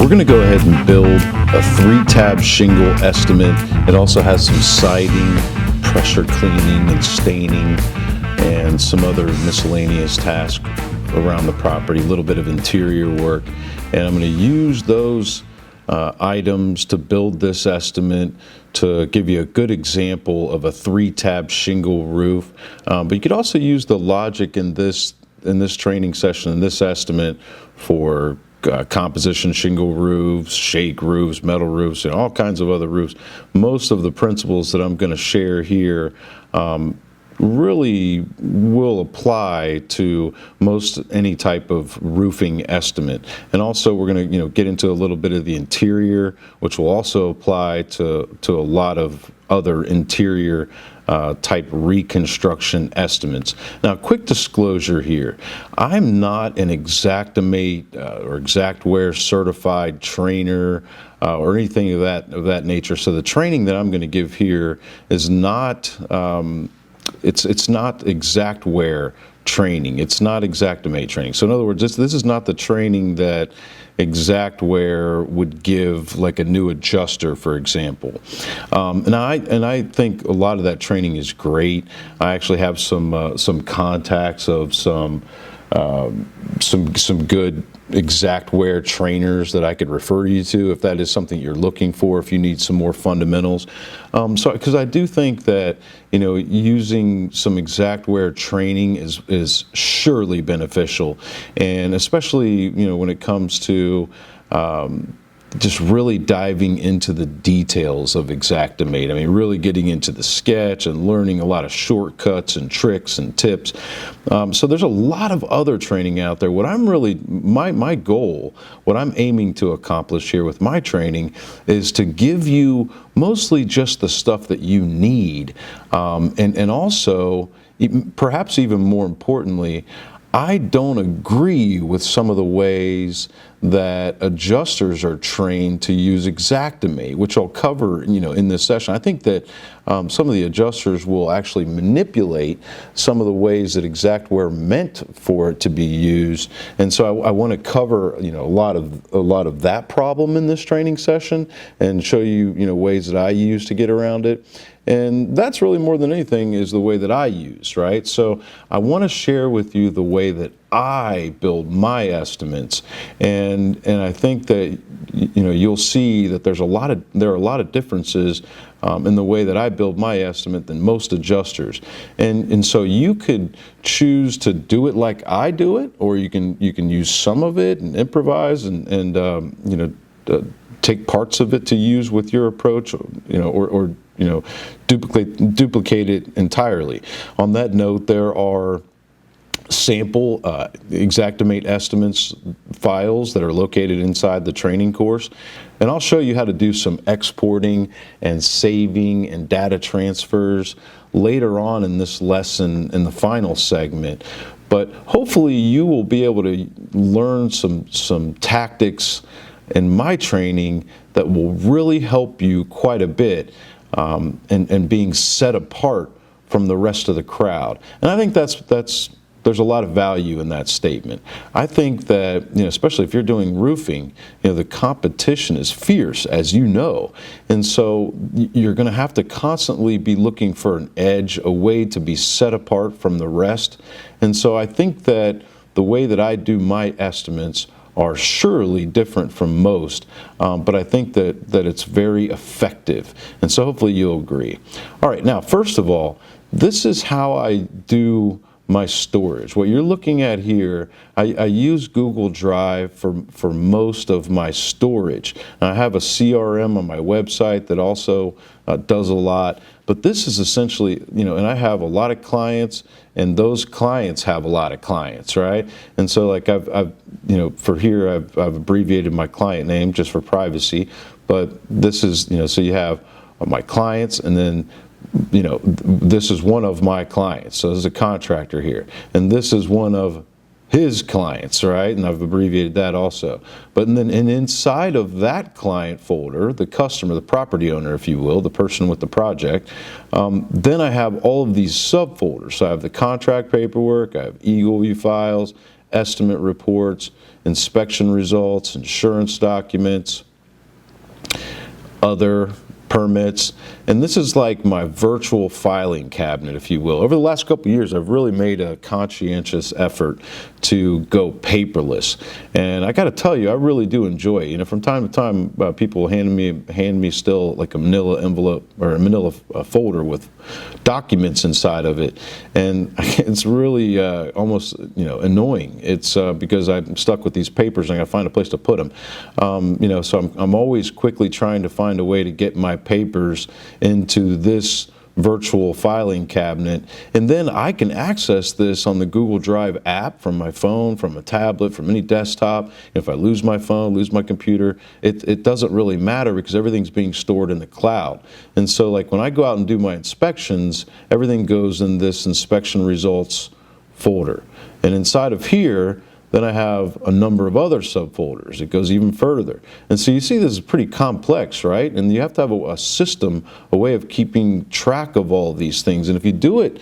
we're going to go ahead and build a 3-tab shingle estimate. It also has some siding, pressure cleaning and staining, and some other miscellaneous tasks around the property, a little bit of interior work. And I'm going to use those items to build this estimate to give you a good example of a 3-tab shingle roof. But you could also use the logic in this training session, in this estimate, for composition shingle roofs, shake roofs, metal roofs, and all kinds of other roofs. Most of the principles that I'm going to share here really will apply to most any type of roofing estimate. And also we're going to get into a little bit of the interior, which will also apply to a lot of other interior type reconstruction estimates. Now, quick disclosure here, I'm not an Xactimate or Xactware certified trainer or anything of that nature. So the training that I'm going to give here is not it's not Xactware training. It's not Xactimate training. So in other words, this is not the training that Xactware would give like a new adjuster, for example. And I think a lot of that training is great. I actually have some contacts of some good Xactware trainers that I could refer you to if that is something you're looking for, if you need some more fundamentals. So because I do think that using some Xactware training is surely beneficial, and especially when it comes to just really diving into the details of Xactimate. I mean, really getting into the sketch and learning a lot of shortcuts and tricks and tips. So there's a lot of other training out there. What I'm really, my goal, what I'm aiming to accomplish here with my training is to give you mostly just the stuff that you need. And also, perhaps even more importantly, I don't agree with some of the ways that adjusters are trained to use Xactimate, which I'll cover, in this session. I think that some of the adjusters will actually manipulate some of the ways that Xactware meant for it to be used, and so I want to cover, a lot of that problem in this training session, and show you, ways that I use to get around it. And that's really more than anything is the way that I use, right? So I want to share with you the way that I build my estimates, and I think that you'll see that there are a lot of differences in the way that I build my estimate than most adjusters, and so you could choose to do it like I do it, or you can use some of it and improvise and take parts of it to use with your approach, or duplicate it entirely. On that note, there are sample Xactimate estimates files that are located inside the training course, and I'll show you how to do some exporting and saving and data transfers later on in this lesson in the final segment. But hopefully you will be able to learn some tactics in my training that will really help you quite a bit and being set apart from the rest of the crowd. And I think there's a lot of value in that statement. I think that, especially if you're doing roofing, the competition is fierce, as you know. And so you're going to have to constantly be looking for an edge, a way to be set apart from the rest. And so I think that the way that I do my estimates are surely different from most, but I think that it's very effective. And so hopefully you'll agree. All right, now, first of all, this is how I do my storage. What you're looking at here, I use Google Drive for most of my storage. And I have a CRM on my website that also does a lot, but this is essentially, and I have a lot of clients, and those clients have a lot of clients, right? And so like I've for here, I've abbreviated my client name just for privacy, but this is, so you have my clients, and then this is one of my clients. So there's a contractor here, and this is one of his clients, right? And I've abbreviated that also. But then inside of that client folder, the customer, the property owner, if you will, the person with the project, then I have all of these subfolders. So I have the contract paperwork, I have Eagle View files, estimate reports, inspection results, insurance documents, other permits, and this is like my virtual filing cabinet, if you will. Over the last couple of years, I've really made a conscientious effort to go paperless, and I got to tell you, I really do enjoy it. You know, from time to time, people hand me still like a manila envelope or a manila folder with documents inside of it, and it's really almost, you know, annoying. It's because I'm stuck with these papers and I got to find a place to put them. You know, so I'm always quickly trying to find a way to get my papers into this virtual filing cabinet, and then I can access this on the Google Drive app from my phone, from a tablet, from any desktop. If I lose my phone, lose my computer, it doesn't really matter because everything's being stored in the cloud. And so like when I go out and do my inspections, everything goes in this inspection results folder. And inside of here, then I have a number of other subfolders. It goes even further. And so you see this is pretty complex, right? And you have to have a system, a way of keeping track of all of these things. And if you do it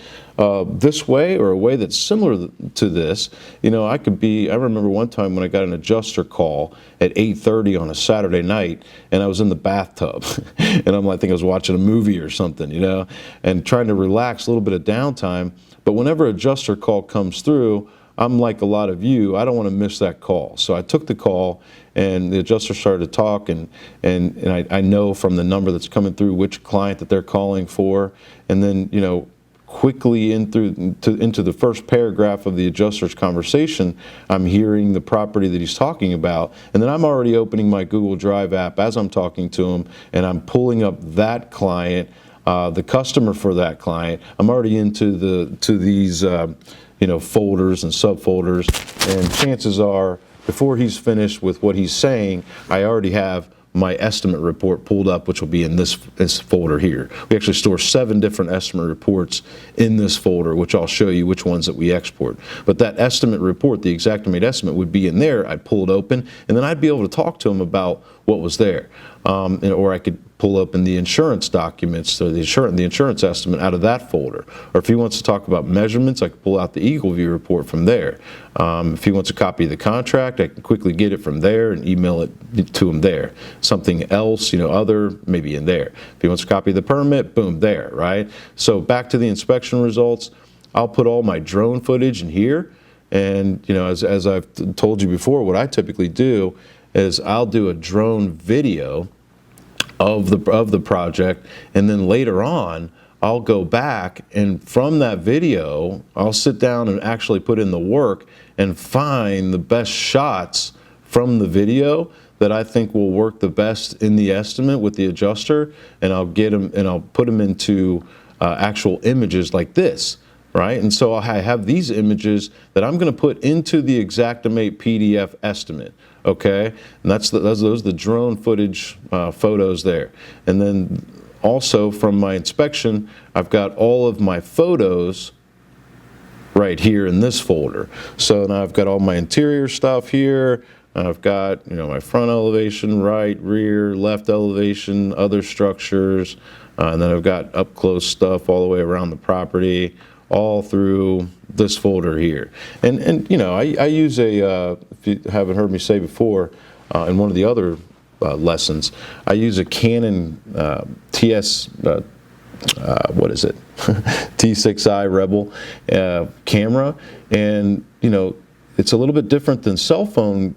this way or a way that's similar to this, you know, I remember one time when I got an adjuster call at 8:30 on a Saturday night, and I was in the bathtub. And I think I was watching a movie or something, you know, and trying to relax, a little bit of downtime. But whenever an adjuster call comes through, I'm like a lot of you, I don't want to miss that call. So I took the call, and the adjuster started to talk, and I know from the number that's coming through which client that they're calling for. And then, you know, quickly into the first paragraph of the adjuster's conversation, I'm hearing the property that he's talking about, and then I'm already opening my Google Drive app as I'm talking to him, and I'm pulling up that client, the customer for that client. I'm already into these you know, folders and subfolders, and chances are, before he's finished with what he's saying, I already have my estimate report pulled up, which will be in this folder here. We actually store 7 different estimate reports in this folder, which I'll show you which ones that we export. But that estimate report, the Xactimate estimate, would be in there. I'd pull it open, and then I'd be able to talk to him about what was there. Or I could pull open the insurance documents, or the insurance estimate out of that folder. Or if he wants to talk about measurements, I can pull out the Eagle View report from there. If he wants a copy of the contract, I can quickly get it from there and email it to him there. Something else, you know, other, maybe in there. If he wants a copy of the permit, boom, there, right? So back to the inspection results, I'll put all my drone footage in here. And, you know, as I've told you before, what I typically do is I'll do a drone video of the project, and then later on I'll go back, and from that video I'll sit down and actually put in the work and find the best shots from the video that I think will work the best in the estimate with the adjuster, and I'll get them and I'll put them into actual images like this, right? And so I have these images that I'm going to put into the Xactimate PDF estimate. Okay, and those are the drone footage photos there. And then also from my inspection, I've got all of my photos right here in this folder. So now I've got all my interior stuff here. I've got, you know, my front elevation, right, rear, left elevation, other structures, and then I've got up close stuff all the way around the property, all through this folder here. And you know, I use if you haven't heard me say before, in one of the other lessons, I use a Canon TS, what is it? T6i Rebel camera, and you know, it's a little bit different than cell phone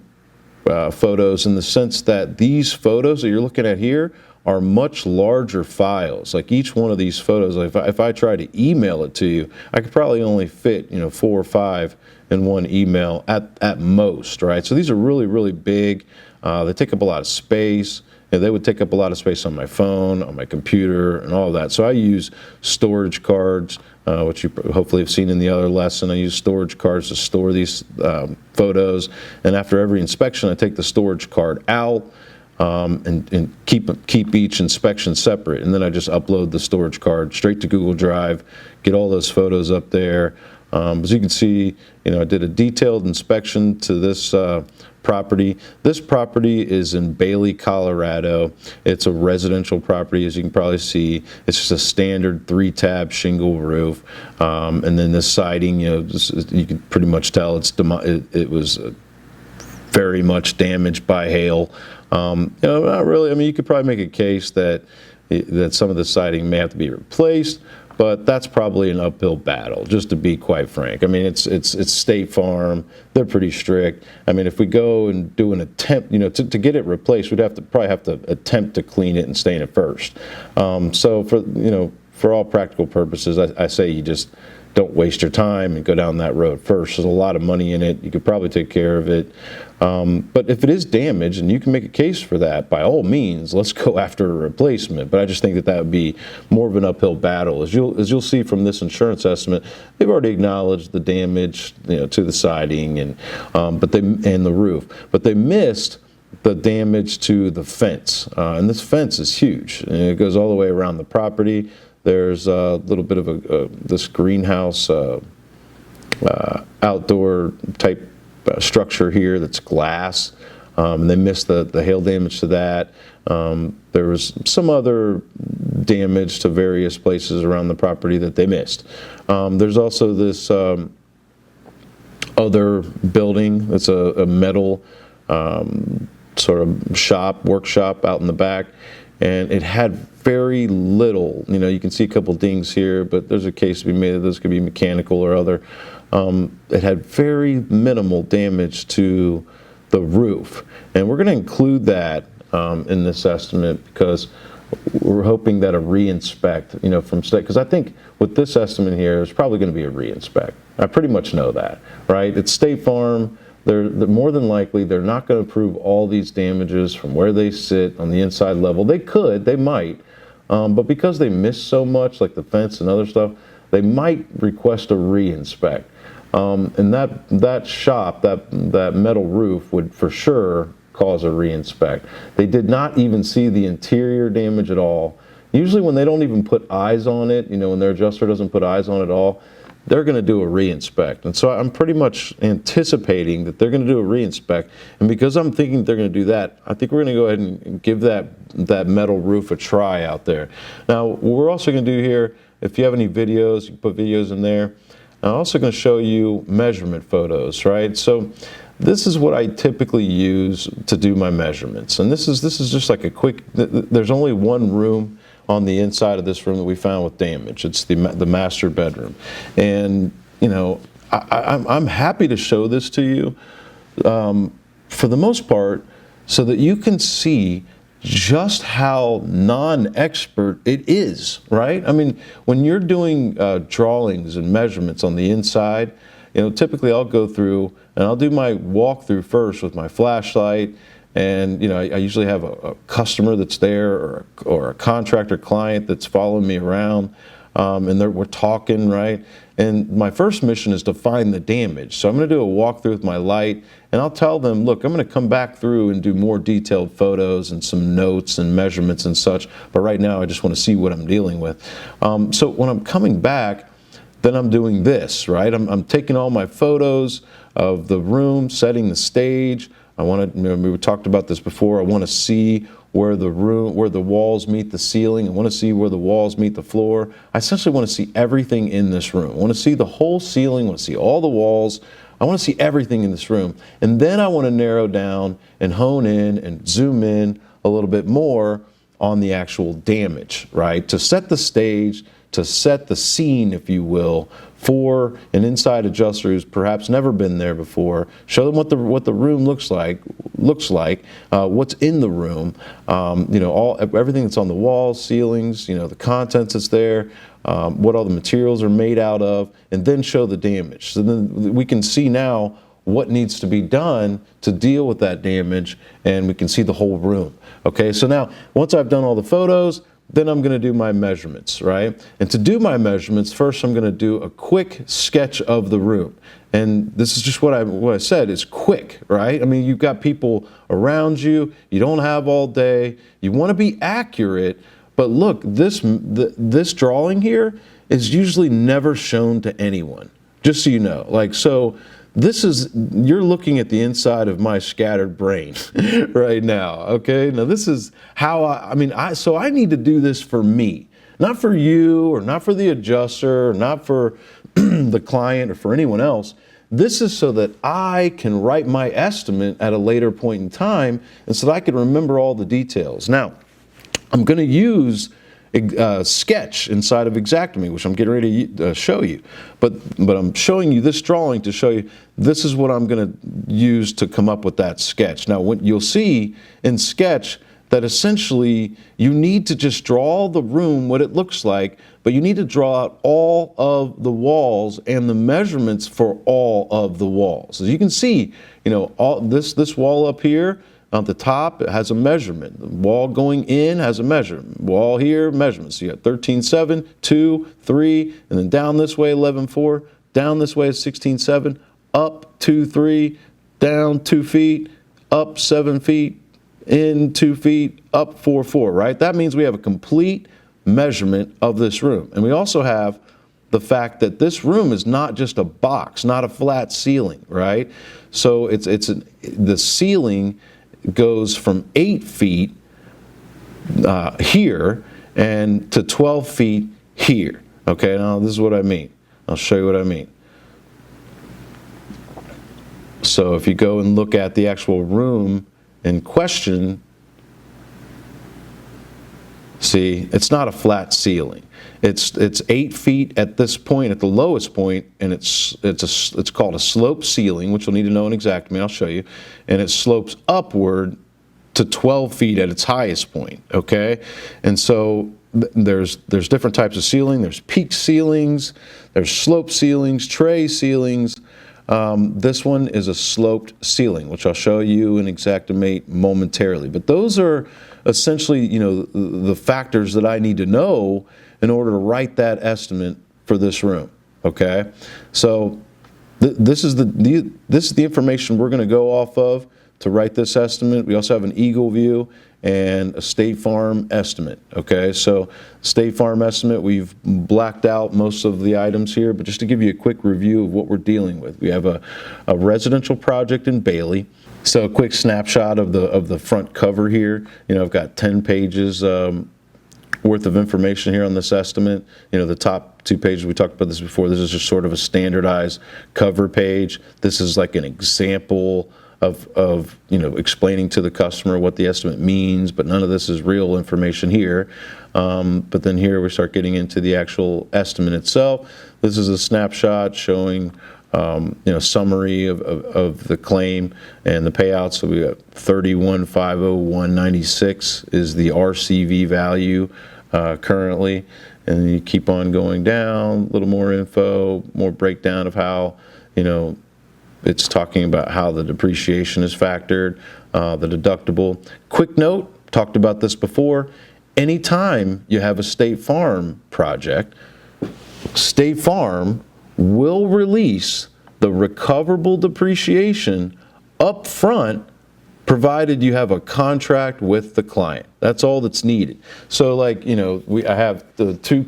photos in the sense that these photos that you're looking at here are much larger files. Like each one of these photos, if I try to email it to you, I could probably only fit, you know, 4 or 5 in one email at most, right? So these are really, really big. They take up a lot of space. And they would take up a lot of space on my phone, on my computer, and all of that. So I use storage cards, which you hopefully have seen in the other lesson. I use storage cards to store these photos. And after every inspection, I take the storage card out. And keep each inspection separate, and then I just upload the storage card straight to Google Drive, get all those photos up there, As you can see, I did a detailed inspection to this property. This property is in Bailey, Colorado. It's a residential property, as you can probably see. It's just a standard 3-tab shingle roof, and then the siding, you can pretty much tell it was very much damaged by hail. Not really. I mean, you could probably make a case that some of the siding may have to be replaced, but that's probably an uphill battle, just to be quite frank. I mean, it's State Farm. They're pretty strict. I mean, if we go and do an attempt, to get it replaced, we'd probably have to attempt to clean it and stain it first. So for all practical purposes, I say you just don't waste your time and go down that road first. There's a lot of money in it. You could probably take care of it. But if it is damaged and you can make a case for that, by all means, let's go after a replacement. But I just think that would be more of an uphill battle. As you'll see from this insurance estimate, they've already acknowledged the damage, to the siding and the roof, but they missed the damage to the fence. And this fence is huge. And it goes all the way around the property. There's a little bit of this greenhouse outdoor type structure here that's glass. And they missed the hail damage to that. There was some other damage to various places around the property that they missed. There's also this other building that's a metal sort of workshop out in the back, and it had very little, you can see a couple dings here, but there's a case to be made that this could be mechanical or other. It had very minimal damage to the roof, and we're going to include that in this estimate because we're hoping that a re-inspect, from state, because I think with this estimate here, there's probably going to be a re-inspect. I pretty much know that, right? It's State Farm. They're more than likely, they're not going to approve all these damages from where they sit on the inside level. They might, but because they miss so much, like the fence and other stuff, they might request a re-inspect. And that shop, that metal roof would for sure cause a re-inspect. They did not even see the interior damage at all. Usually when they don't even put eyes on it, when their adjuster doesn't put eyes on it at all, they're going to do a re-inspect. And so I'm pretty much anticipating that they're going to do a re-inspect. And because I'm thinking they're going to do that, I think we're going to go ahead and give that metal roof a try out there. Now, what we're also going to do here, if you have any videos, you can put videos in there. I'm also going to show you measurement photos, right? So this is what I typically use to do my measurements. And this is just like a quick, there's only one room on the inside of this room that we found with damage. It's the master bedroom. And, I'm happy to show this to you for the most part so that you can see just how non-expert it is, right? I mean, when you're doing drawings and measurements on the inside, typically I'll go through and I'll do my walkthrough first with my flashlight. And, I usually have a customer that's there or a contractor client that's following me around, and we're talking, right? And my first mission is to find the damage. So I'm going to do a walkthrough with my light, and I'll tell them, look, I'm going to come back through and do more detailed photos and some notes and measurements and such. But right now, I just want to see what I'm dealing with. So when I'm coming back, then I'm doing this, right? I'm taking all my photos of the room, setting the stage. I want to, we talked about this before. I want to see where the walls meet the ceiling. I want to see where the walls meet the floor. I essentially want to see everything in this room. I want to see the whole ceiling. I want to see all the walls. I want to see everything in this room. And then I want to narrow down and hone in and zoom in a little bit more on the actual damage, right? To set the stage, to set the scene, if you will, for an inside adjuster who's perhaps never been there before. Show them what the room looks like, what's in the room, everything that's on the walls, ceilings, the contents that's there, what all the materials are made out of, and then show the damage. So then we can see now what needs to be done to deal with that damage, and we can see the whole room. Okay, so now once I've done all the photos, then I'm going to do my measurements, right? And to do my measurements, first I'm going to do a quick sketch of the room. And this is just what I said, is quick, right? I mean, you've got people around you, you don't have all day, you want to be accurate, but look, this drawing here is usually never shown to anyone, just so you know. Like, so this is, you're looking at the inside of my scattered brain right now, okay? Now this is how so I need to do this for me, not for you, or not for the adjuster, or not for the client, or for anyone else. This is so that I can write my estimate at a later point in time, and so that I can remember all the details. Now, I'm going to use sketch inside of Xactimate, which I'm getting ready to show you. But I'm showing you this drawing to show you this is what I'm going to use to come up with that sketch. Now, what you'll see in sketch, that essentially you need to just draw the room, what it looks like, but you need to draw out all of the walls and the measurements for all of the walls. As you can see, all this wall up here on the top, it has a measurement. The wall going in has a measurement. Wall here, measurements. So you got 13.7, 2, 3, and then down this way 11.4, down this way is 16.7, up 2, 3, down 2 feet, up 7 feet, in 2 feet, up 4, 4, right? That means we have a complete measurement of this room. And we also have the fact that this room is not just a box, not a flat ceiling, right? So the ceiling goes from 8 feet here and to 12 feet here. Okay, now this is what I mean. I'll show you what I mean. So if you go and look at the actual room in question, see, it's not a flat ceiling. It's 8 feet at this point, at the lowest point, and it's called a slope ceiling, which you'll need to know in Xactimate. I'll show you, and it slopes upward to 12 feet at its highest point. Okay, and so there's different types of ceiling. There's peak ceilings, there's slope ceilings, tray ceilings. This one is a sloped ceiling, which I'll show you in Xactimate momentarily. But those are essentially, the factors that I need to know in order to write that estimate for this room. Okay, so this is the information we're going to go off of to write this estimate. We also have an Eagle view and a State Farm estimate. Okay, so State Farm estimate, we've blacked out most of the items here, but just to give you a quick review of what we're dealing with. We have a residential project in Bailey. So a quick snapshot of the front cover here. I've got 10 pages worth of information here on this estimate. The top 2 pages, we talked about this before, this is just sort of a standardized cover page. This is like an example of explaining to the customer what the estimate means, but none of this is real information here. But then here we start getting into the actual estimate itself. This is a snapshot showing summary of the claim and the payouts. So we got 31,501.96 is the RCV value currently, and you keep on going down. A little more info, more breakdown of how it's talking about how the depreciation is factored, the deductible. Quick note, talked about this before. Anytime you have a State Farm project, State Farm will release the recoverable depreciation up front, provided you have a contract with the client. That's all that's needed. So I have the two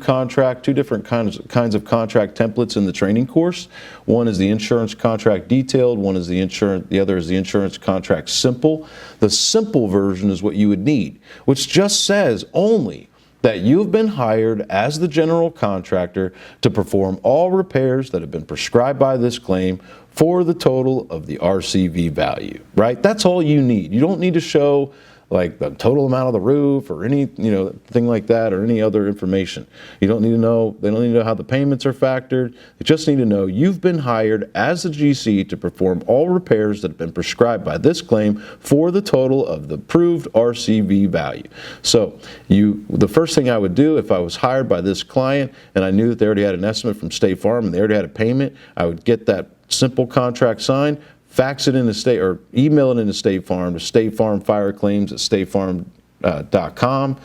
different kinds of contract templates in the training course. One is the insurance contract detailed, the other is the insurance contract simple. The simple version is what you would need, which just says only that you've been hired as the general contractor to perform all repairs that have been prescribed by this claim for the total of the RCV value, right? That's all you need. You don't need to show like the total amount of the roof or any, thing like that, or any other information. You don't need to know, they don't need to know how the payments are factored. They just need to know you've been hired as the GC to perform all repairs that have been prescribed by this claim for the total of the approved RCV value. So the first thing I would do if I was hired by this client and I knew that they already had an estimate from State Farm and they already had a payment, I would get that simple contract signed, fax it into State, or email it into State Farm to State Farm Fire Claims at statefarm.com.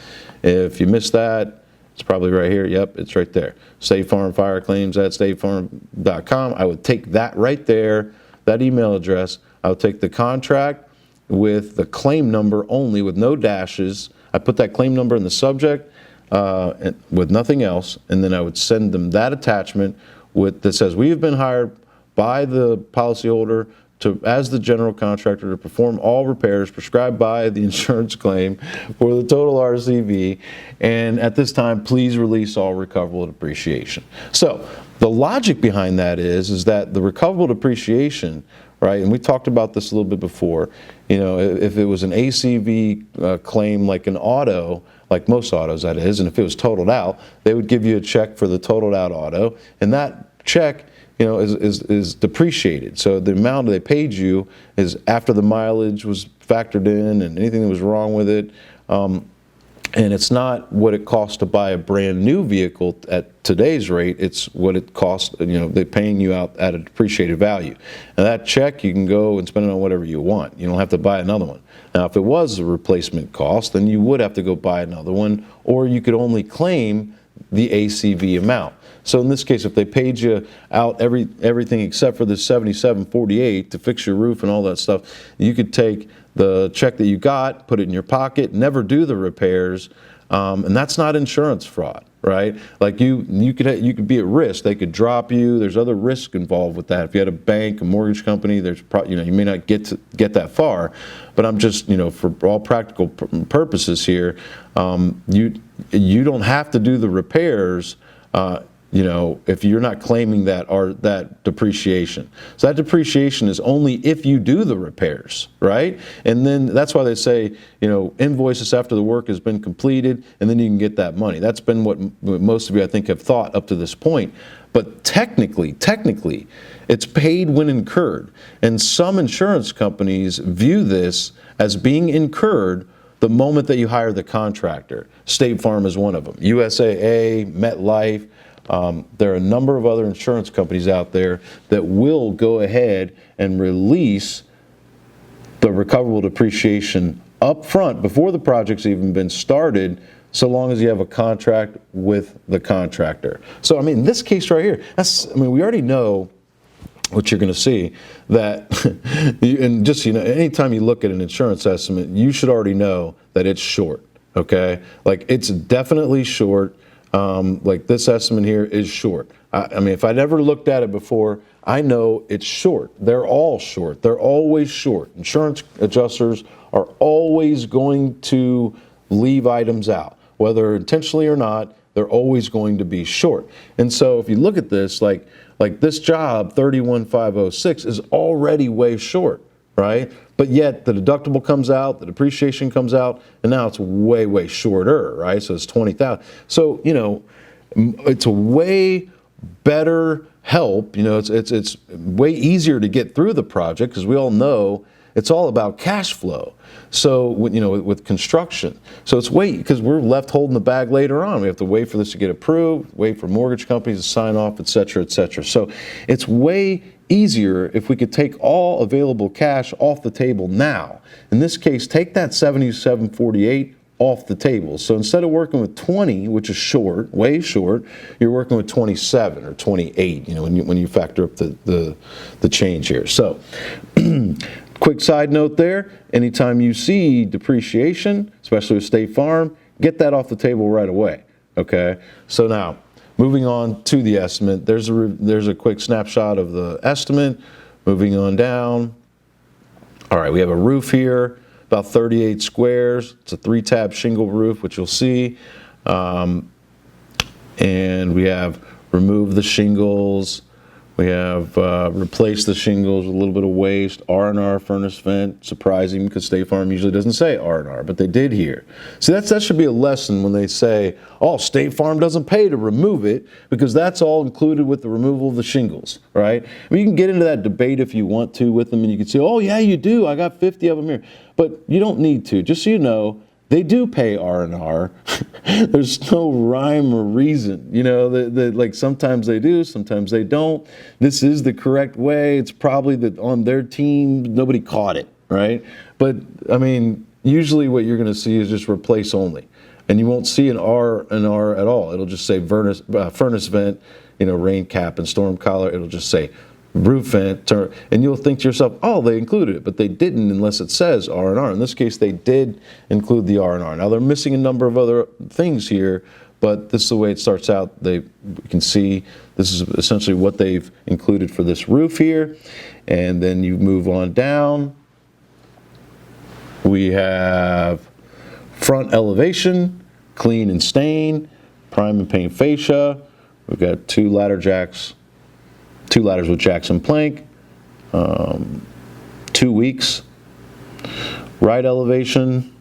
If you missed that, it's probably right here. Yep, it's right there. State Farm Fire Claims at statefarm.com. I would take that right there, that email address. I would take the contract with the claim number only, with no dashes. I put that claim number in the subject with nothing else, and then I would send them that attachment that says we have been hired by the policyholder as the general contractor to perform all repairs prescribed by the insurance claim for the total RCV, and at this time, please release all recoverable depreciation. So the logic behind that is that the recoverable depreciation, right, and we talked about this a little bit before, if it was an ACV claim like an auto, like most autos that is, and if it was totaled out, they would give you a check for the totaled out auto, and that check is depreciated. So the amount they paid you is after the mileage was factored in and anything that was wrong with it. And it's not what it costs to buy a brand new vehicle at today's rate, it's what it costs, they're paying you out at a depreciated value. And that check, you can go and spend it on whatever you want. You don't have to buy another one. Now, if it was a replacement cost, then you would have to go buy another one, or you could only claim the ACV amount. So in this case, if they paid you out everything except for the $77.48 to fix your roof and all that stuff, you could take the check that you got, put it in your pocket, never do the repairs, and that's not insurance fraud, right? Like you could be at risk. They could drop you. There's other risks involved with that. If you had a bank, a mortgage company, there's you may not get that far. But I'm just for all practical purposes here, you don't have to do the repairs. If you're not claiming that depreciation. So that depreciation is only if you do the repairs, right? And then that's why they say, invoice us after the work has been completed, and then you can get that money. That's been what most of you, I think, have thought up to this point. But technically, it's paid when incurred. And some insurance companies view this as being incurred the moment that you hire the contractor. State Farm is one of them. USAA, MetLife. There are a number of other insurance companies out there that will go ahead and release the recoverable depreciation up front before the project's even been started, so long as you have a contract with the contractor. So, in this case right here, we already know what you're going to see, that, and just, anytime you look at an insurance estimate, you should already know that it's short, okay? Like, it's definitely short. Like this estimate here is short. If I'd never looked at it before, I know it's short. They're all short. They're always short. Insurance adjusters are always going to leave items out, whether intentionally or not. They're always going to be short. And so if you look at this, like this job, 31,506, is already way short, right? But yet the deductible comes out, the depreciation comes out, and now it's way, way shorter, right? So it's 20,000. So, it's a way better help. It's way easier to get through the project because we all know it's all about cash flow. So, with construction. So it's because we're left holding the bag later on. We have to wait for this to get approved, wait for mortgage companies to sign off, et cetera, et cetera. So it's way easier if we could take all available cash off the table now. In this case, take that $77.48 off the table. So instead of working with 20, which is short, way short, you're working with 27 or 28, when you factor up the change here. So quick side note there, anytime you see depreciation, especially with State Farm, get that off the table right away, okay? So now, moving on to the estimate, there's a quick snapshot of the estimate. Moving on down. All right, we have a roof here, about 38 squares. It's a 3-tab shingle roof, which you'll see. And we have removed the shingles. We have replaced the shingles with a little bit of waste. R&R furnace vent, surprising because State Farm usually doesn't say R&R, but they did here. See, that should be a lesson when they say, oh, State Farm doesn't pay to remove it, because that's all included with the removal of the shingles, right? You can get into that debate if you want to with them, and you can say, oh, yeah, you do. I got 50 of them here. But you don't need to. Just so you know, they do pay R&R. There's no rhyme or reason. Like sometimes they do, sometimes they don't. This is the correct way. It's probably that on their team, nobody caught it, right? But usually what you're going to see is just replace only. And you won't see an R at all. It'll just say furnace vent, rain cap and storm collar. It'll just say roof vent, and you'll think to yourself, oh, they included it, but they didn't unless it says R&R. In this case, they did include the R&R. Now, they're missing a number of other things here, but this is the way it starts out. You can see this is essentially what they've included for this roof here. And then you move on down. We have front elevation, clean and stain, prime and paint fascia. We've got 2 ladder jacks, 2 ladders with jacks and plank, 2 weeks. Right elevation,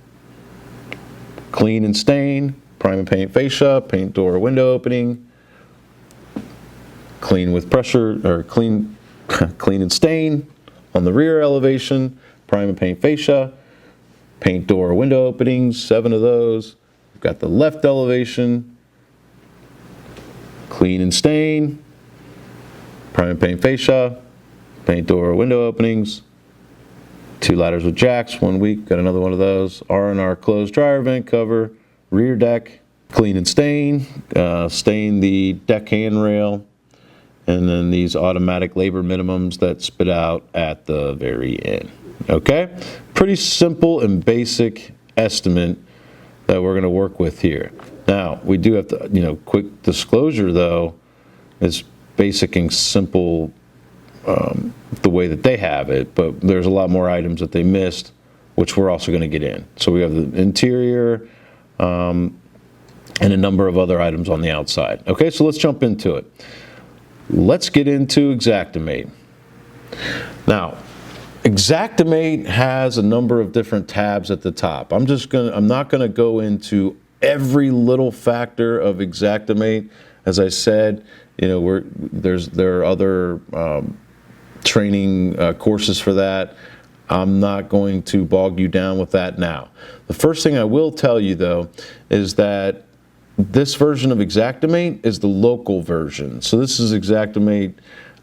clean and stain, prime and paint fascia, paint door window opening, clean with pressure, or clean and stain. On the rear elevation, prime and paint fascia, paint door window openings, 7 of those. We've got the left elevation, clean and stain, prime and paint fascia, paint door window openings, 2 ladders with jacks, 1 week, got another one of those. R&R closed dryer vent cover, rear deck, clean and stain, stain the deck handrail, and then these automatic labor minimums that spit out at the very end. Okay, pretty simple and basic estimate that we're going to work with here. Now, we do have to, quick disclosure though, is basic and simple the way that they have it, but there's a lot more items that they missed, which we're also going to get in. So we have the interior and a number of other items on the outside. Okay, so let's jump into it. Let's get into Xactimate. Now, Xactimate has a number of different tabs at the top. I'm not going to go into every little factor of Xactimate. As I said, there are other training courses for that. I'm not going to bog you down with that now. The first thing I will tell you though is that this version of Xactimate is the local version. So this is Xactimate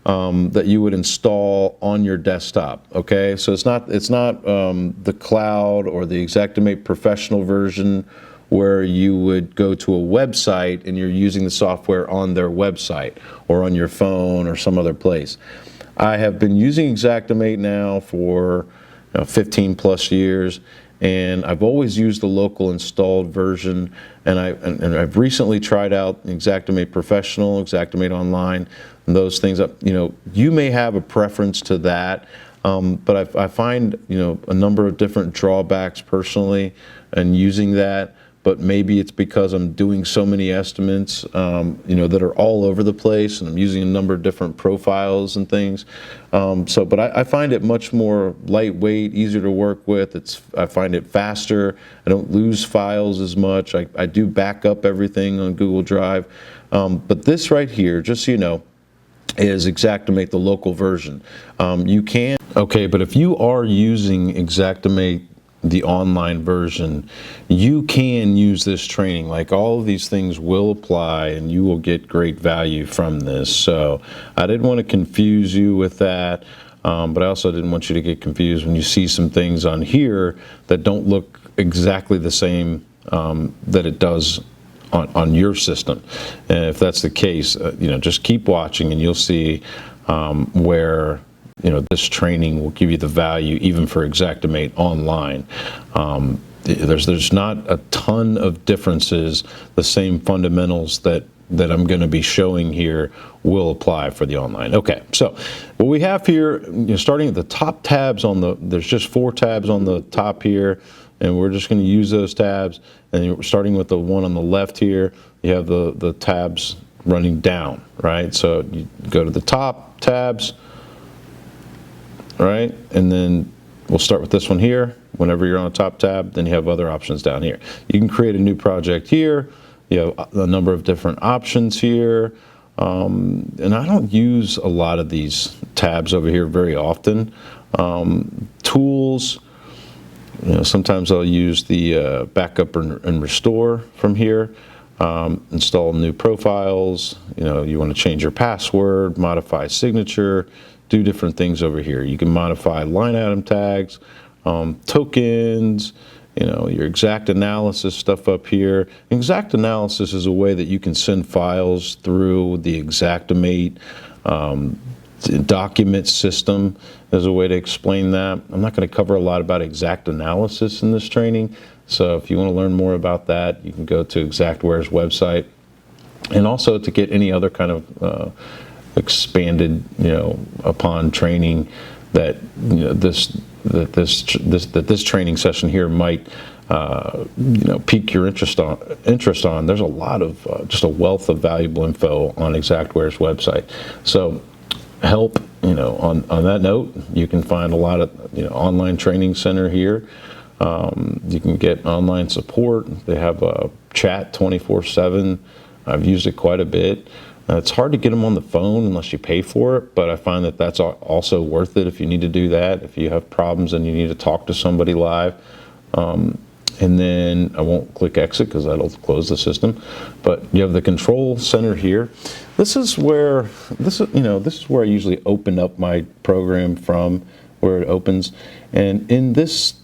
that you would install on your desktop. Okay, so it's not the cloud or the Xactimate professional version where you would go to a website and you're using the software on their website or on your phone or some other place. I have been using Xactimate now for 15 plus years, and I've always used the local installed version, and I've recently tried out Xactimate Professional, Xactimate Online, and those things. You may have a preference to that, but I find a number of different drawbacks personally in using that. But maybe it's because I'm doing so many estimates, that are all over the place, and I'm using a number of different profiles and things. But I find it much more lightweight, easier to work with. I find it faster. I don't lose files as much. I do back up everything on Google Drive. But this right here, just so you know, is Xactimate, the local version. But if you are using Xactimate, the online version, you can use this training. Like, all of these things will apply and you will get great value from this. So I didn't want to confuse you with that, but I also didn't want you to get confused when you see some things on here that don't look exactly the same that it does on your system. And if that's the case, just keep watching and you'll see where this training will give you the value even for Xactimate Online. There's not a ton of differences. The same fundamentals that I'm going to be showing here will apply for the online. Okay, so what we have here, starting at the top tabs there's just 4 tabs on the top here, and we're just going to use those tabs. And starting with the one on the left here, you have the tabs running down, right? So you go to the top tabs, right? And then we'll start with this one here. Whenever you're on a top tab, then you have other options down here. You can create a new project here. You have a number of different options here. And I don't use a lot of these tabs over here very often. Tools, sometimes I'll use the backup and restore from here. Install new profiles. You want to change your password, modify signature, do different things over here. You can modify line item tags, tokens, your exact analysis stuff up here. Exact analysis is a way that you can send files through the Xactimate document system is a way to explain that. I'm not going to cover a lot about exact analysis in this training, so if you want to learn more about that, you can go to Xactware's website. And also to get any other kind of expanded, upon training that this training session here might pique your interest on. There's a lot of just a wealth of valuable info on Xactware's website. So help, on that note, you can find a lot of online training center here. You can get online support. They have a chat 24/7. I've used it quite a bit. It's hard to get them on the phone unless you pay for it, but I find that that's also worth it if you need to do that, if you have problems and you need to talk to somebody live. And then I won't click exit because that'll close the system. But you have the control center here. This is where I usually open up my program from, where it opens. And in this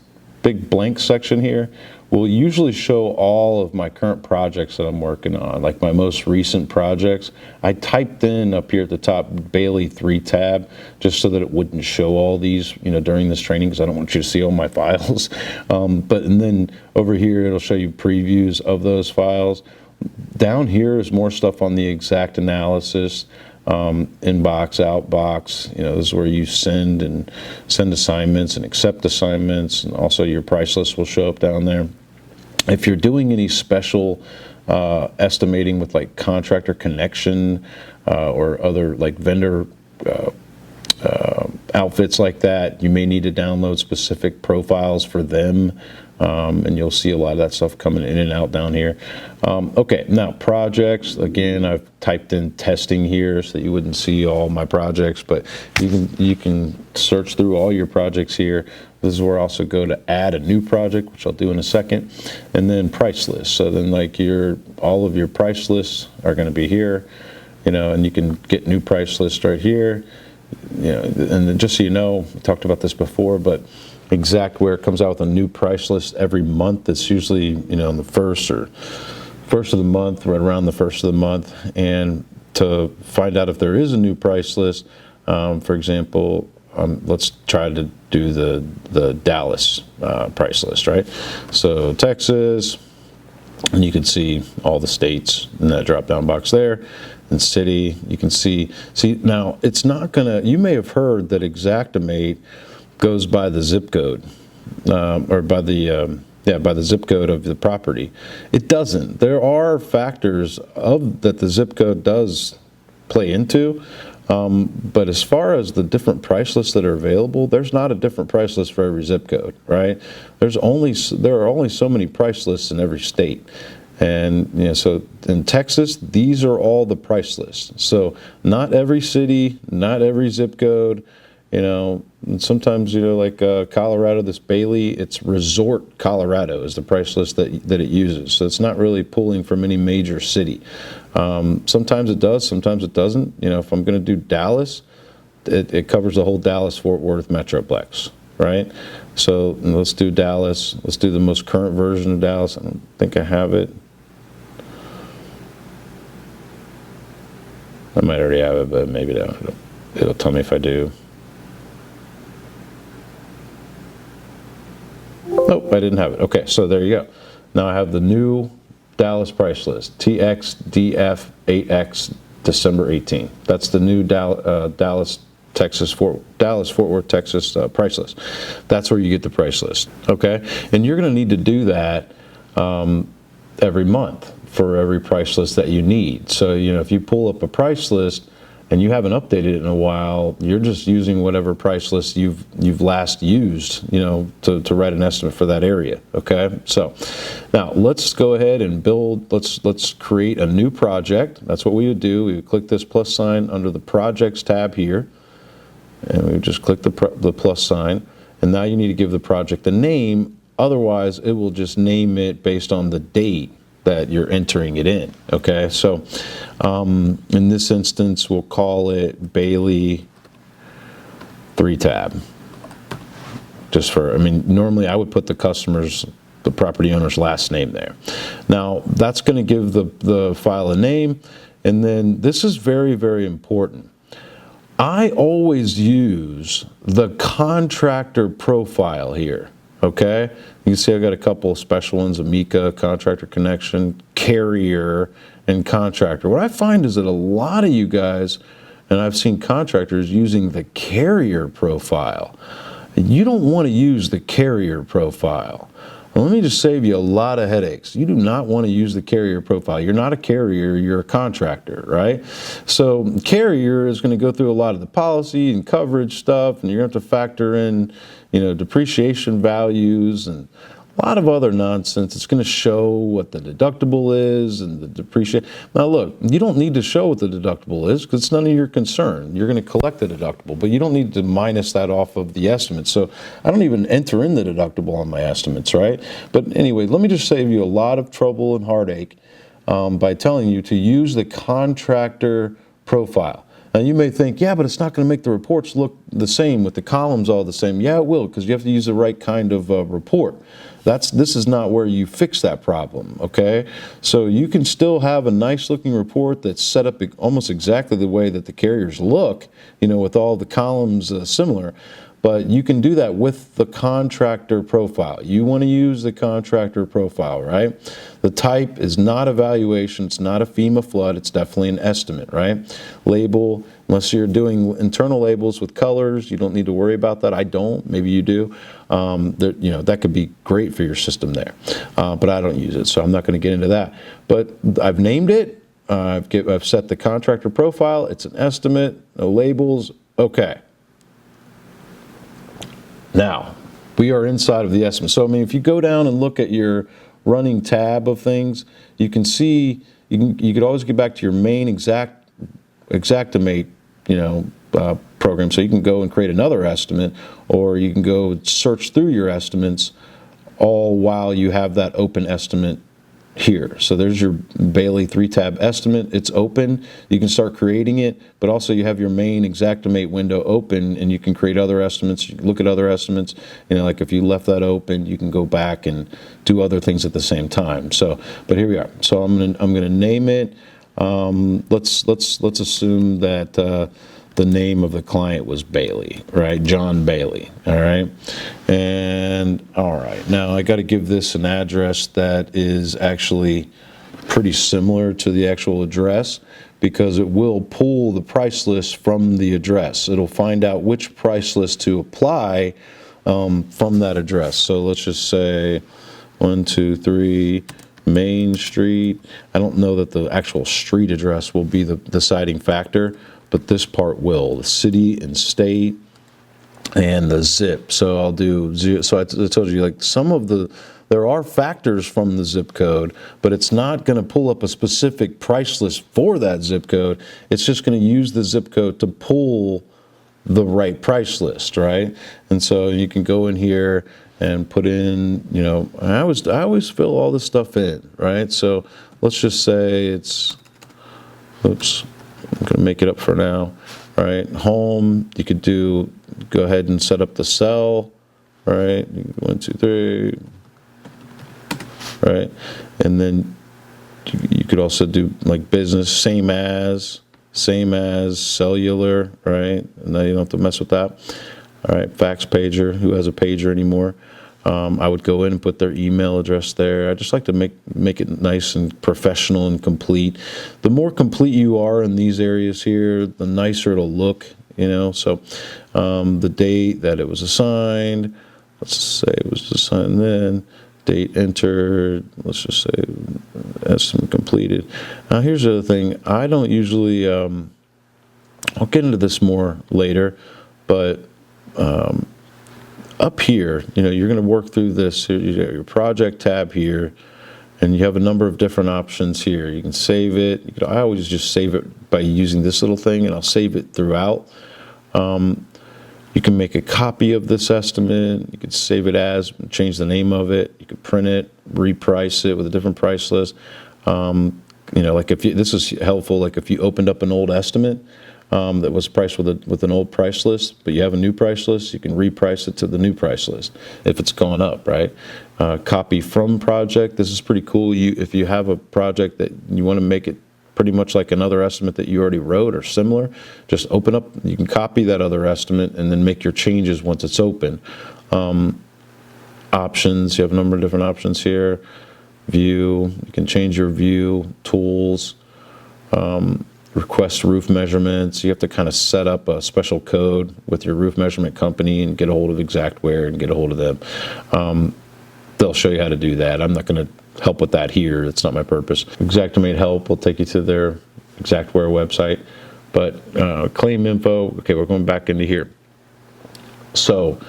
big blank section here will usually show all of my current projects that I'm working on, like my most recent projects. I typed in up here at the top Bailey 3 tab just so that it wouldn't show all these during this training, because I don't want you to see all my files. And then over here it'll show you previews of those files. Down here is more stuff on the exact analysis. Inbox, outbox, this is where you send assignments and accept assignments, and also your price list will show up down there. If you're doing any special estimating with like contractor connection or other like vendor outfits like that, you may need to download specific profiles for them. And you'll see a lot of that stuff coming in and out down here. Okay, now projects. Again, I've typed in testing here so that you wouldn't see all my projects, but you can search through all your projects here. This is where I also go to add a new project, which I'll do in a second, and then price list. So then like all of your price lists are going to be here, and you can get new price lists right here. And then just so you know, we talked about this before, but Xactware comes out with a new price list every month. It's usually, on the first of the month, right around the first of the month. And to find out if there is a new price list, for example, let's try to do the Dallas price list, right? So Texas, and you can see all the states in that drop-down box there. And city, you can see now it's not gonna. You may have heard that Xactimate goes by the zip code, or by the zip code of the property. It doesn't. There are factors that the zip code does play into, but as far as the different price lists that are available, there's not a different price list for every zip code, right? There are only so many price lists in every state. And so in Texas, these are all the price lists. So not every city, not every zip code. And sometimes, like Colorado, this Bailey, it's Resort Colorado is the price list that it uses. So it's not really pulling from any major city. Sometimes it does, sometimes it doesn't. If I'm going to do Dallas, it covers the whole Dallas-Fort Worth Metroplex, right? So let's do Dallas. Let's do the most current version of Dallas. I don't think I have it. I might already have it, but maybe it'll tell me if I do. Nope, I didn't have it. Okay, so there you go. Now I have the new Dallas price list, TXDF8X December 18. That's the new Dallas Fort Worth, Texas price list. That's where you get the price list, okay? And you're going to need to do that every month for every price list that you need. So, if you pull up a price list and you haven't updated it in a while, you're just using whatever price list you've last used, to write an estimate for that area, okay? So now let's go ahead and let's create a new project. That's what we would do. We would click this plus sign under the projects tab here, and we would just click the plus sign, and now you need to give the project a name. Otherwise, it will just name it based on the date that you're entering it in, okay? So in this instance, we'll call it Bailey 3 tab. Normally I would put the property owner's last name there. Now, that's gonna give the file a name, and then this is very, very important. I always use the contractor profile here, okay? You can see I've got a couple of special ones, Amica, contractor connection, carrier, and contractor. What I find is that a lot of you guys, and I've seen contractors using the carrier profile. You don't want to use the carrier profile. Well, let me just save you a lot of headaches. You do not want to use the carrier profile. You're not a carrier, you're a contractor, right? So carrier is going to go through a lot of the policy and coverage stuff, and you're going to have to factor in, depreciation values and a lot of other nonsense. It's going to show what the deductible is and the depreciation. Now look, you don't need to show what the deductible is because it's none of your concern. You're going to collect the deductible, but you don't need to minus that off of the estimate. So I don't even enter in the deductible on my estimates, right? But anyway, let me just save you a lot of trouble and heartache by telling you to use the contractor profile. Now you may think, yeah, but it's not going to make the reports look the same with the columns all the same. Yeah, it will, because you have to use the right kind of report. This is not where you fix that problem, okay? So you can still have a nice looking report that's set up almost exactly the way that the carriers look, with all the columns similar. But you can do that with the contractor profile. You want to use the contractor profile, right? The type is not a valuation. It's not a FEMA flood. It's definitely an estimate, right? Label, unless you're doing internal labels with colors, you don't need to worry about that. I don't. Maybe you do. That could be great for your system there. But I don't use it, so I'm not going to get into that. But I've named it. I've set the contractor profile. It's an estimate. No labels. Okay. Now, we are inside of the estimate. So, if you go down and look at your running tab of things, you can see, you could always get back to your main Xactimate, program. So you can go and create another estimate, or you can go search through your estimates all while you have that open estimate here. So there's your Bailey 3-tab estimate. It's open. You can start creating it, but also you have your main Xactimate window open, and you can create other estimates. You can look at other estimates. Like if you left that open, you can go back and do other things at the same time. So, but here we are. So I'm gonna name it. Let's assume that the name of the client was Bailey, right? John Bailey, all right? And all right, now I got to give this an address that is actually pretty similar to the actual address, because it will pull the price list from the address. It'll find out which price list to apply from that address. So let's just say 123 Main Street. I don't know that the actual street address will be the deciding factor, but this part will, the city and state and the zip. So I'll do zero. So I told you, like, there are factors from the zip code, but it's not going to pull up a specific price list for that zip code. It's just going to use the zip code to pull the right price list, right? And so you can go in here and put in, I always fill all this stuff in, right? So let's just say it's, oops, I'm going to make it up for now. All right, home, you could go ahead and set up the cell, right? 1, 2, 3, right? And then you could also do like business, same as cellular, right? And now you don't have to mess with that. All right, fax pager, who has a pager anymore? I would go in and put their email address there. I just like to make it nice and professional and complete. The more complete you are in these areas here, the nicer it'll look, So the date that it was assigned, let's say it was assigned then, date entered, let's just say estimate completed. Now here's the other thing. I don't usually, I'll get into this more later, but up here, you're going to work through this. You got your project tab here, and you have a number of different options here. You can save it. I always just save it by using this little thing, and I'll save it throughout. You can make a copy of this estimate. You can save it as, change the name of it. You can print it, reprice it with a different price list. Like this is helpful. Like if you opened up an old estimate, that was priced with an old price list, but you have a new price list, you can reprice it to the new price list if it's gone up, right? Copy from project. This is pretty cool. If you have a project that you want to make it pretty much like another estimate that you already wrote or similar. Just open up, you can copy that other estimate and then make your changes once it's open. Options, you have a number of different options here. View, you can change your view, tools, request roof measurements. You have to kind of set up a special code with your roof measurement company and get a hold of Xactware and get a hold of them. They'll show you how to do that. I'm not going to help with that here. It's not my purpose. Xactimate help will take you to their Xactware website. But claim info, okay, we're going back into here. So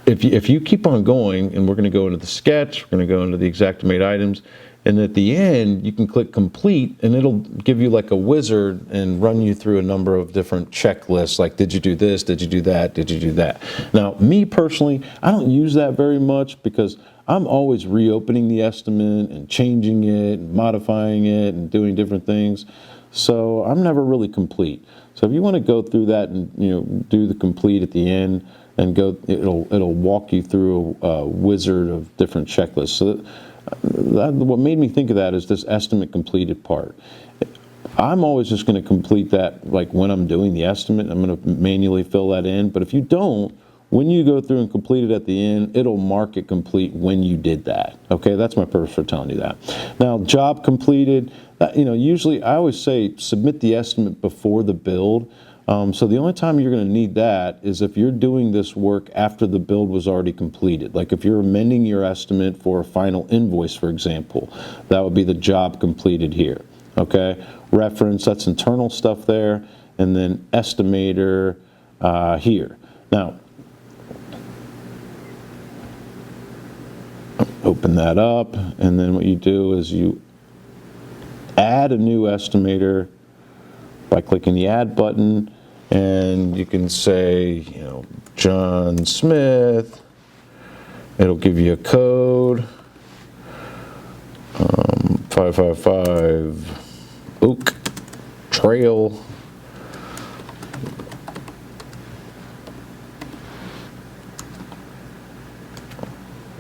if you keep on going, and we're going to go into the sketch, we're going to go into the Xactimate items, and at the end, you can click complete, and it'll give you like a wizard and run you through a number of different checklists, like did you do this, did you do that, did you do that? Now, me personally, I don't use that very much because I'm always reopening the estimate and changing it and modifying it and doing different things. So I'm never really complete. So if you want to go through that and do the complete at the end and go, it'll walk you through a wizard of different checklists. So what made me think of that is this estimate completed part. I'm always just going to complete that, like when I'm doing the estimate, I'm going to manually fill that in. But if you don't, when you go through and complete it at the end, it'll mark it complete when you did that. Okay, that's my purpose for telling you that. Now, job completed, usually I always say submit the estimate before the build. So the only time you're going to need that is if you're doing this work after the build was already completed. Like if you're amending your estimate for a final invoice, for example, that would be the job completed here. Okay, reference, that's internal stuff there, and then estimator here. Now, open that up, and then what you do is you add a new estimator by clicking the add button, and you can say, John Smith. It'll give you a code, 555 Oak Trail.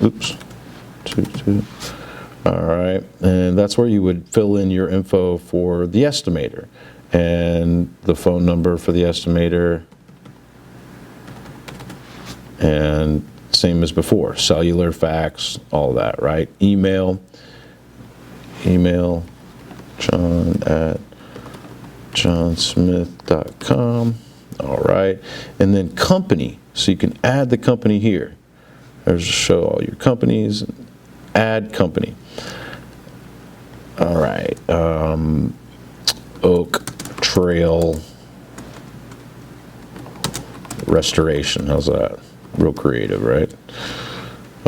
Oops. 22. All right, and that's where you would fill in your info for the estimator and the phone number for the estimator, and same as before, cellular, fax, all that, right? Email john@johnsmith.com. All right, and then company, so you can add the company here. There's show all your companies, add company. All right, Oak Trail Restoration, how's that? Real creative, right?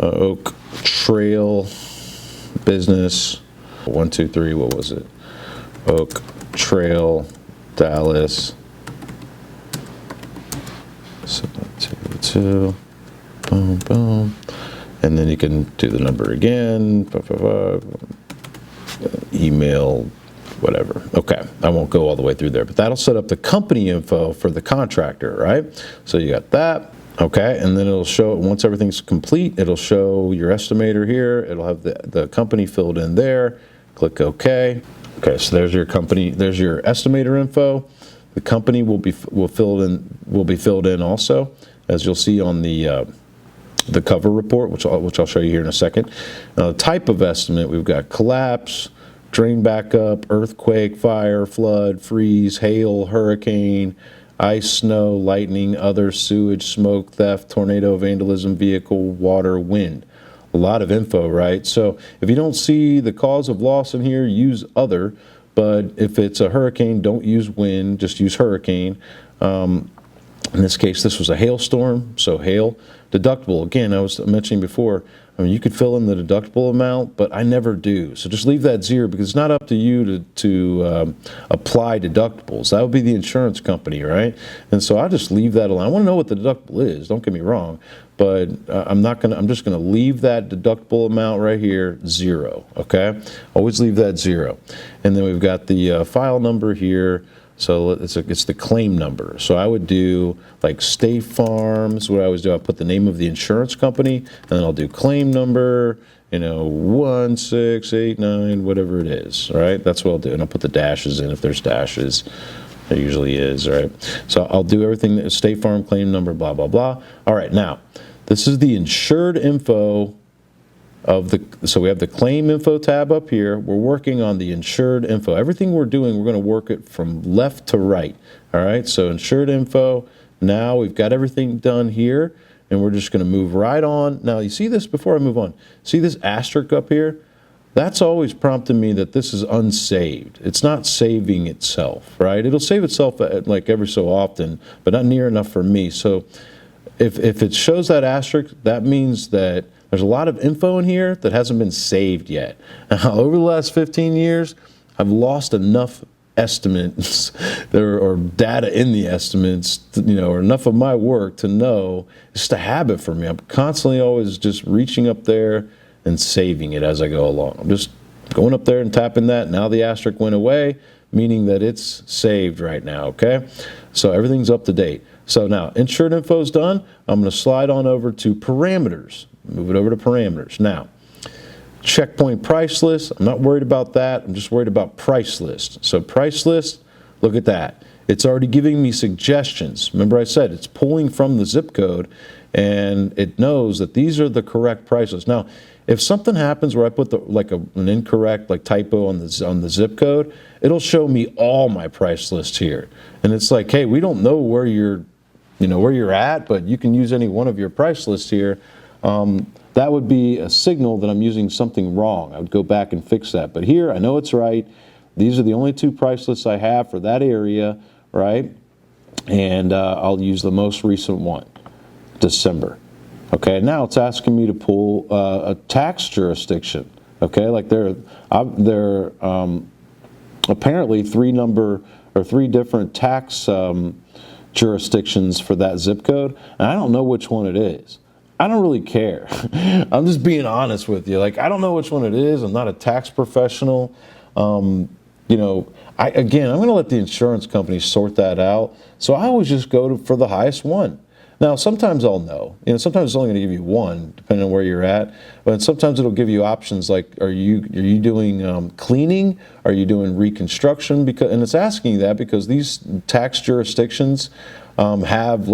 Oak Trail Business, 123, what was it? Oak Trail Dallas, 722, boom, boom. And then you can do the number again, 555, email, whatever. Okay, I won't go all the way through there, but that'll set up the company info for the contractor, right? So you got that. Okay, and then it'll show, once everything's complete, it'll show your estimator here. It'll have the company filled in there. Click OK. Okay, so there's your company, there's your estimator info. The company will be filled in also, as you'll see on the cover report, which I'll show you here in a second. Type of estimate, we've got collapse, drain backup, earthquake, fire, flood, freeze, hail, hurricane, ice, snow, lightning, other, sewage, smoke, theft, tornado, vandalism, vehicle, water, wind. A lot of info, right? So if you don't see the cause of loss in here, use other. But if it's a hurricane, don't use wind, just use hurricane. In this case, this was a hailstorm, so hail. Deductible, again, I was mentioning before, you could fill in the deductible amount, but I never do. So just leave that 0 because it's not up to you to apply deductibles. That would be the insurance company, right? And so I just leave that alone. I want to know what the deductible is, don't get me wrong, but I'm just gonna leave that deductible amount right here 0, okay? Always leave that 0. And then we've got the file number here. So it's the claim number. So I would do like State Farms. What I always do, I put the name of the insurance company, and then I'll do claim number, 1689, whatever it is, right? That's what I'll do. And I'll put the dashes in if there's dashes. There usually is, right? So I'll do everything, State Farm claim number, blah, blah, blah. All right, now, this is the insured info so we have the claim info tab up here. We're working on the insured info. Everything we're doing, we're going to work it from left to right. All right, so insured info. Now we've got everything done here, and we're just going to move right on. Now, you see this before I move on? See this asterisk up here? That's always prompted me that this is unsaved. It's not saving itself, right? It'll save itself like every so often, but not near enough for me. So if it shows that asterisk, that means that there's a lot of info in here that hasn't been saved yet. Now, over the last 15 years, I've lost enough estimates or data in the estimates, or enough of my work to know it's just a habit for me. I'm constantly always just reaching up there and saving it as I go along. I'm just going up there and tapping that. Now the asterisk went away, meaning that it's saved right now, okay? So everything's up to date. So now insured info is done. I'm going to slide on over to parameters. Move it over to parameters. Now, checkpoint price list. I'm not worried about that. I'm just worried about price list. So price list, look at that. It's already giving me suggestions. Remember I said it's pulling from the zip code, and it knows that these are the correct prices. Now, if something happens where I put an incorrect typo on the zip code, it'll show me all my price lists here. And it's like, hey, we don't know where you're at, but you can use any one of your price lists here. That would be a signal that I'm using something wrong. I would go back and fix that. But here, I know it's right. These are the only two price lists I have for that area, right? And I'll use the most recent one, December. Okay, now it's asking me to pull a tax jurisdiction. Okay, like there are apparently three different tax jurisdictions for that zip code, and I don't know which one it is. I don't really care. I'm just being honest with you. I don't know which one it is. I'm not a tax professional. I'm going to let the insurance company sort that out. So I always just go for the highest one. Now, sometimes I'll know. Sometimes it's only going to give you one, depending on where you're at. But sometimes it'll give you options like, are you doing cleaning? Are you doing reconstruction? And it's asking that because these tax jurisdictions have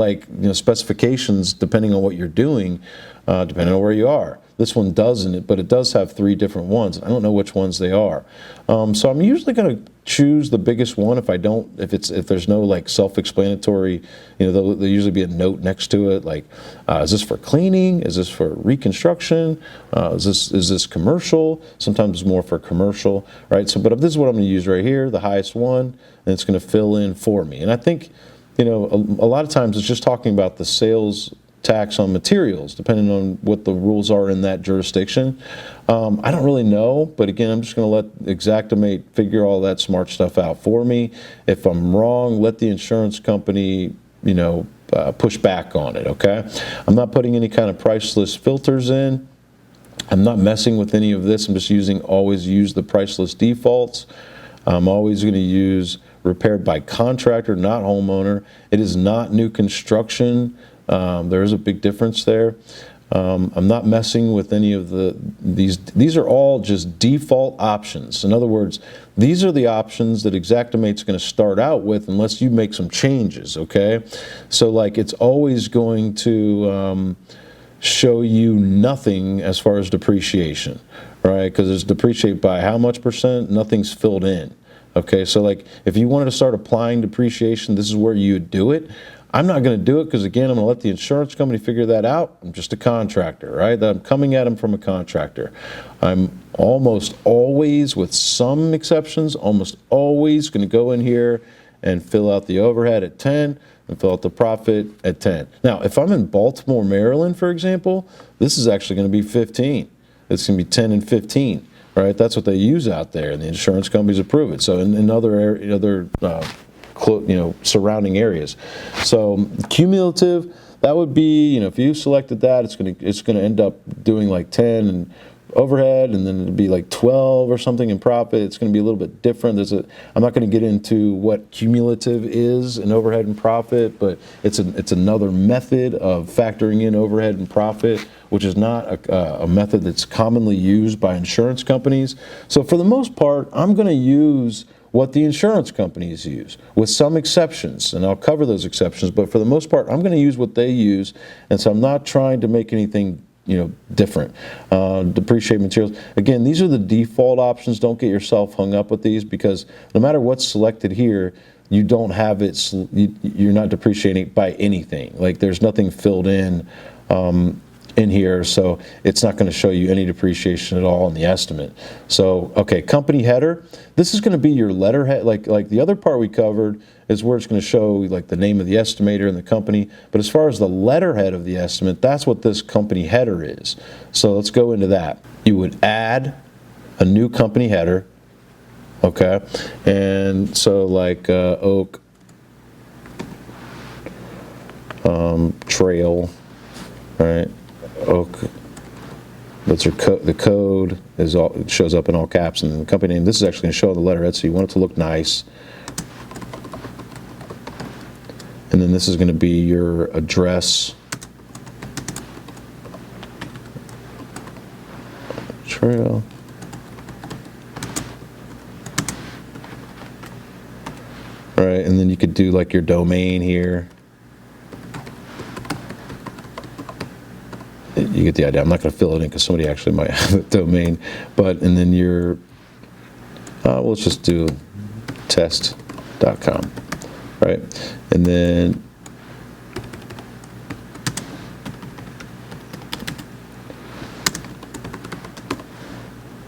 specifications depending on what you're doing, depending on where you are. This one doesn't, but it does have three different ones. I don't know which ones they are. So I'm usually going to choose the biggest one if there's no self-explanatory, there'll usually be a note next to it is this for cleaning? Is this for reconstruction? Is this commercial? Sometimes it's more for commercial, right? So, but if this is what I'm going to use right here, the highest one, and it's going to fill in for me. And I think, a lot of times it's just talking about the sales tax on materials, depending on what the rules are in that jurisdiction. I don't really know, but again, I'm just going to let Xactimate figure all that smart stuff out for me. If I'm wrong, let the insurance company, push back on it, okay? I'm not putting any kind of price list filters in. I'm not messing with any of this. I'm just always use the price list defaults. I'm always going to use repaired by contractor, not homeowner. It is not new construction. There is a big difference there. I'm not messing with any of these are all just default options. In other words, these are the options that Xactimate's going to start out with unless you make some changes, okay? So it's always going to show you nothing as far as depreciation, right? Because it's depreciate by how much percent? Nothing's filled in. Okay, so if you wanted to start applying depreciation, this is where you would do it. I'm not going to do it because, again, I'm going to let the insurance company figure that out. I'm just a contractor, right? I'm coming at them from a contractor. I'm almost always, with some exceptions, almost always going to go in here and fill out the overhead at 10 and fill out the profit at 10. Now, if I'm in Baltimore, Maryland, for example, this is actually going to be 15. It's going to be 10 and 15. Right, that's what they use out there, and the insurance companies approve it. So in other surrounding areas. So cumulative, that would be if you selected that, it's going to end up doing 10, and overhead, and then it'd be like 12 or something in profit. It's going to be a little bit different. I'm not going to get into what cumulative is in overhead and profit, but it's another method of factoring in overhead and profit, which is not a method that's commonly used by insurance companies. So for the most part, I'm going to use what the insurance companies use, with some exceptions, and I'll cover those exceptions, but for the most part, I'm going to use what they use, and so I'm not trying to make anything different. Depreciate materials. Again, these are the default options. Don't get yourself hung up with these, because no matter what's selected here, you don't have it, you're not depreciating by anything. Like, there's nothing filled in here, so it's not going to show you any depreciation at all in the estimate. So, okay, company header. This is going to be your letterhead. Like the other part we covered is where it's going to show like the name of the estimator and the company. But as far as the letterhead of the estimate, that's what this company header is. So let's go into that. You would add a new company header. Okay, and so like Oak Trail, right? Oak. That's your the code is all, it shows up in all caps, and the company name. This is actually going to show the letterhead, so you want it to look nice. And then this is going to be your address. Trail. Right, and then you could do like your domain here. You get the idea. I'm not going to fill it in because somebody actually might have a domain. But, and then your, let's just do test.com, right? And then,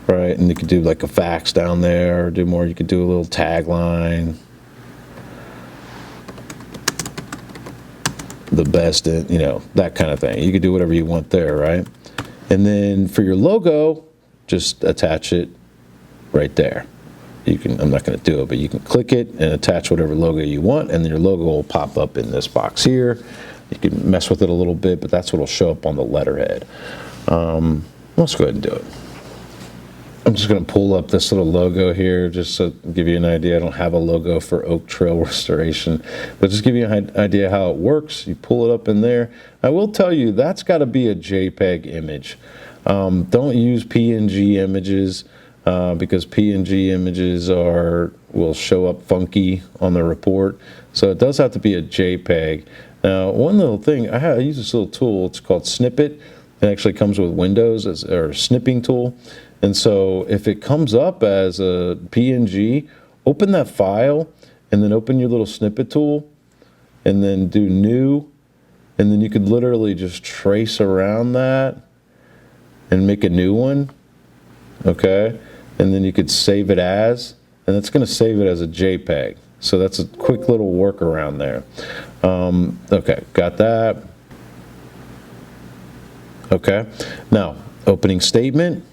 right, and you could do like a fax down there, or do more. You could do a little tagline. The best, that kind of thing. You could do whatever you want there, right? And then for your logo, just attach it right there. You can, I'm not going to do it, but you can click it and attach whatever logo you want, and then your logo will pop up in this box here. You can mess with it a little bit, but that's what will show up on the letterhead. Let's go ahead and do it. I'm just going to pull up this little logo here just to give you an idea. I don't have a logo for Oak Trail Restoration, but just give you an idea how it works. You pull it up in there. I will tell you that's got to be a JPEG image. Don't use PNG images because PNG images will show up funky on the report. So it does have to be a JPEG. Now, one little thing, I use this little tool. It's called Snippet. It actually comes with Windows or snipping tool. And so if it comes up as a PNG, open that file and then open your little snippet tool and then do new, and then you could literally just trace around that and make a new one, okay? And then you could save it as, and it's going to save it as a JPEG. So that's a quick little workaround there. Okay, got that. Okay, now opening statement.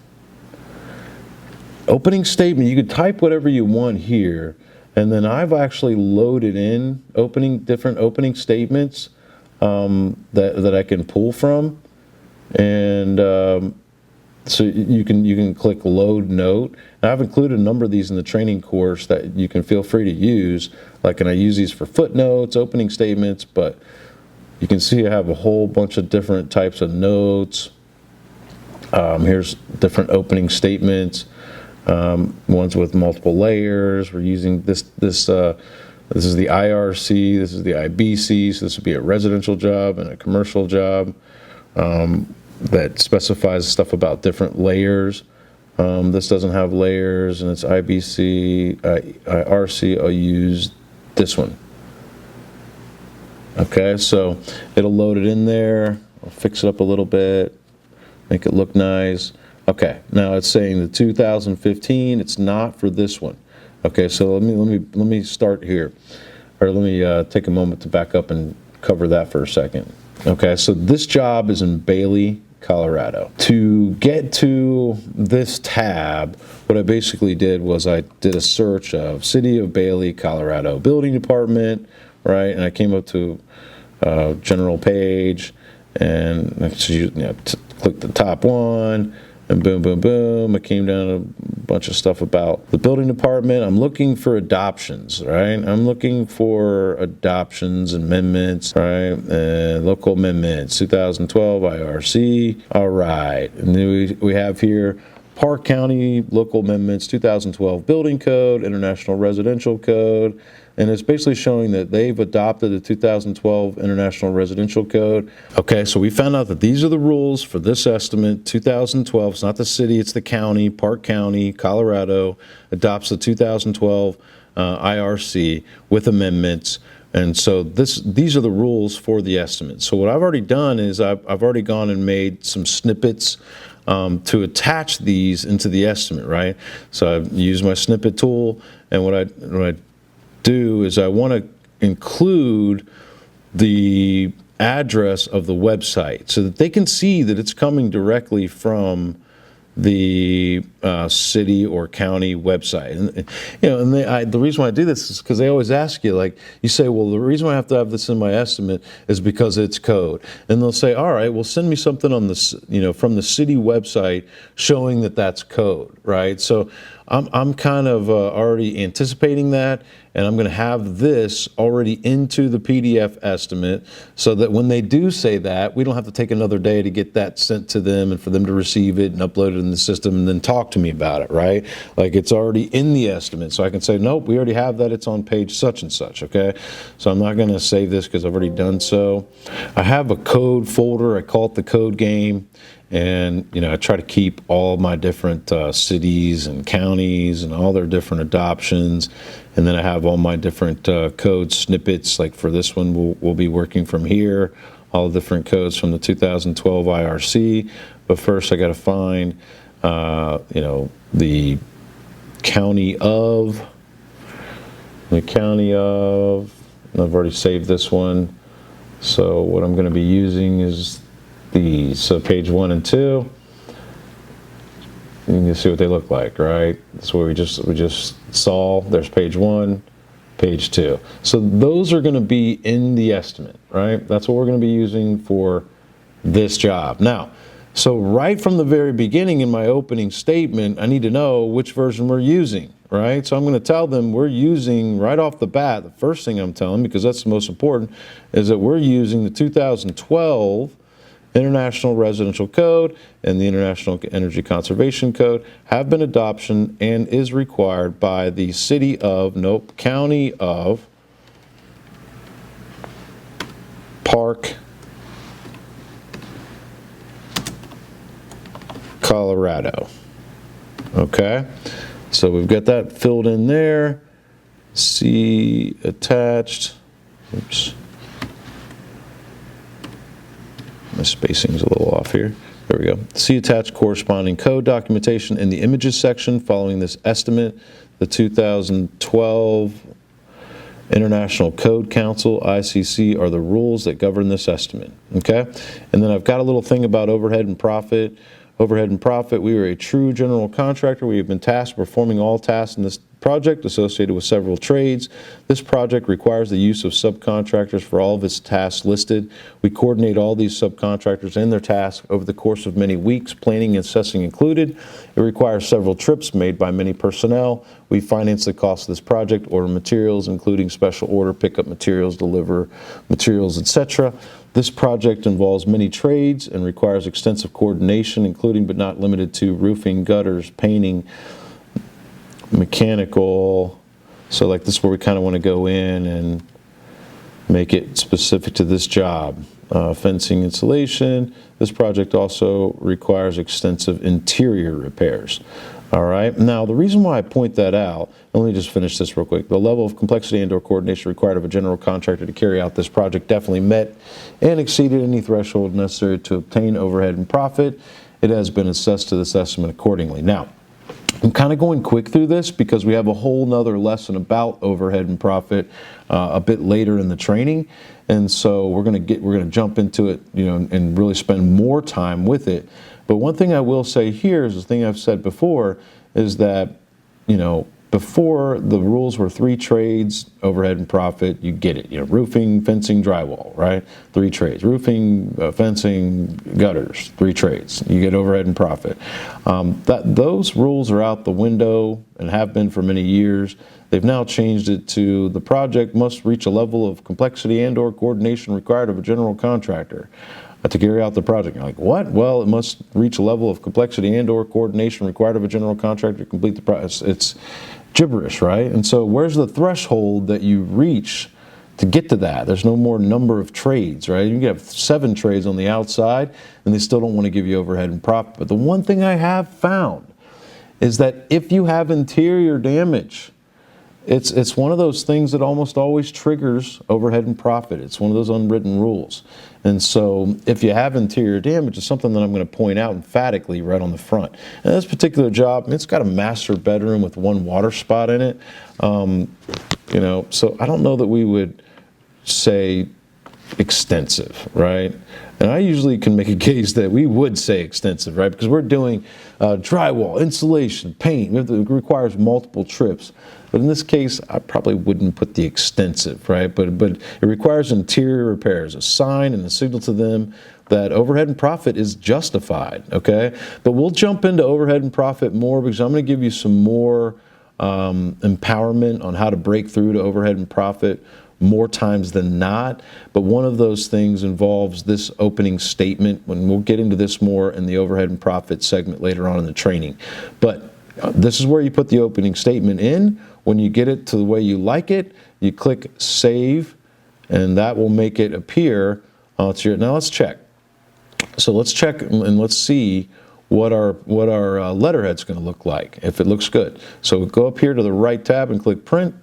Opening statement, you could type whatever you want here, and then I've actually loaded in different opening statements that I can pull from, and so you can click load note. And I've included a number of these in the training course that you can feel free to use. Like, and I use these for footnotes, opening statements, but you can see I have a whole bunch of different types of notes. Here's different opening statements. Ones with multiple layers. We're using this is the IRC, this is the IBC, so this would be a residential job and a commercial job that specifies stuff about different layers. This doesn't have layers, and it's IBC, IRC. I'll use this one. Okay, so it'll load it in there. I'll fix it up a little bit, make it look nice. Okay, now it's saying the 2015. It's not for this one. Okay, so let me start here, or let me take a moment to back up and cover that for a second. Okay, so this job is in Bailey, Colorado. To get to this tab, what I basically did was I did a search of City of Bailey, Colorado Building Department, right? And I came up to general page, and click the top one. And boom, boom, boom, I came down a bunch of stuff about the building department. I'm looking for adoptions, right? I'm looking for adoptions, amendments, right? Local amendments, 2012 IRC. All right. And then we have here Park County Local Amendments, 2012 Building Code, International Residential Code, and it's basically showing that they've adopted the 2012 International Residential Code. Okay, so we found out that these are the rules for this estimate, 2012. It's not the city, it's the county. Park County, Colorado, adopts the 2012 IRC with amendments. And so these are the rules for the estimate. So what I've already done is I've already gone and made some snippets to attach these into the estimate, right? So I've used my snippet tool, and what I do is I want to include the address of the website so that they can see that it's coming directly from the city or county website. And the reason why I do this is because they always ask you, like, you say, well, the reason why I have to have this in my estimate is because it's code. And they'll say, all right, well, send me something on this, from the city website showing that that's code, right? So I'm kind of already anticipating that, and I'm going to have this already into the PDF estimate so that when they do say that, we don't have to take another day to get that sent to them and for them to receive it and upload it in the system and then talk to me about it, right? Like, it's already in the estimate, so I can say, nope, we already have that, it's on page such and such, okay? So I'm not going to save this because I've already done so. I have a code folder, I call it the code game. And, I try to keep all my different cities and counties and all their different adoptions. And then I have all my different code snippets. Like for this one, we'll be working from here, all the different codes from the 2012 IRC. But first I got to find, the county of, and I've already saved this one. So what I'm going to be using is these. So page 1 and 2, you can see what they look like, right? That's what we just saw. There's page 1, page 2. So those are going to be in the estimate, right? That's what we're going to be using for this job. Now, so right from the very beginning in my opening statement, I need to know which version we're using, right? So I'm going to tell them we're using, right off the bat, the first thing I'm telling them, because that's the most important, is that we're using the 2012 International Residential Code and the International Energy Conservation Code have been adoption and is required by the county of Park, Colorado. Okay, so we've got that filled in there. See attached. Oops. My spacing's a little off here. There we go. See attached corresponding code documentation in the images section following this estimate. The 2012 International Code Council, ICC, are the rules that govern this estimate. Okay? And then I've got a little thing about overhead and profit. Overhead and profit, we are a true general contractor. We have been tasked with performing all tasks in this project associated with several trades. This project requires the use of subcontractors for all of its tasks listed. We coordinate all these subcontractors and their tasks over the course of many weeks, planning and assessing included. It requires several trips made by many personnel. We finance the cost of this project, order materials, including special order, pick up materials, deliver materials, etc. This project involves many trades and requires extensive coordination, including but not limited to roofing, gutters, painting, mechanical. So like this is where we kind of want to go in and make it specific to this job. Fencing insulation. This project also requires extensive interior repairs. All right. Now, the reason why I point that out, let me just finish this real quick. The level of complexity and/or coordination required of a general contractor to carry out this project definitely met and exceeded any threshold necessary to obtain overhead and profit. It has been assessed to this estimate accordingly. Now, I'm kind of going quick through this because we have a whole nother lesson about overhead and profit a bit later in the training, and so we're going to jump into it, and really spend more time with it. But one thing I will say here is the thing I've said before is that, before the rules were 3 trades, overhead and profit, you get it. Roofing, fencing, drywall, right? 3 trades. Roofing, fencing, gutters, 3 trades. You get overhead and profit. Those rules are out the window and have been for many years. They've now changed it to the project must reach a level of complexity and/or coordination required of a general contractor to carry out the project. You're like, what? Well, it must reach a level of complexity and/or coordination required of a general contractor to complete the project. It's gibberish, right? And so where's the threshold that you reach to get to that? There's no more number of trades, right? You can have 7 trades on the outside and they still don't want to give you overhead and profit. But the one thing I have found is that if you have interior damage, it's one of those things that almost always triggers overhead and profit. It's one of those unwritten rules. And so if you have interior damage, it's something that I'm going to point out emphatically right on the front. And this particular job, it's got a master bedroom with 1 water spot in it. So I don't know that we would say extensive, right? And I usually can make a case that we would say extensive, right? Because we're doing drywall, insulation, paint. It requires multiple trips. But in this case, I probably wouldn't put the extensive, right? But it requires interior repairs, a sign and a signal to them that overhead and profit is justified, okay? But we'll jump into overhead and profit more because I'm going to give you some more empowerment on how to break through to overhead and profit more times than not. But one of those things involves this opening statement, when we'll get into this more in the overhead and profit segment later on in the training. But this is where you put the opening statement in. When you get it to the way you like it, you click Save, and that will make it appear. Now let's check. So let's check and let's see what our letterhead's going to look like, if it looks good. So go up here to the right tab and click Print.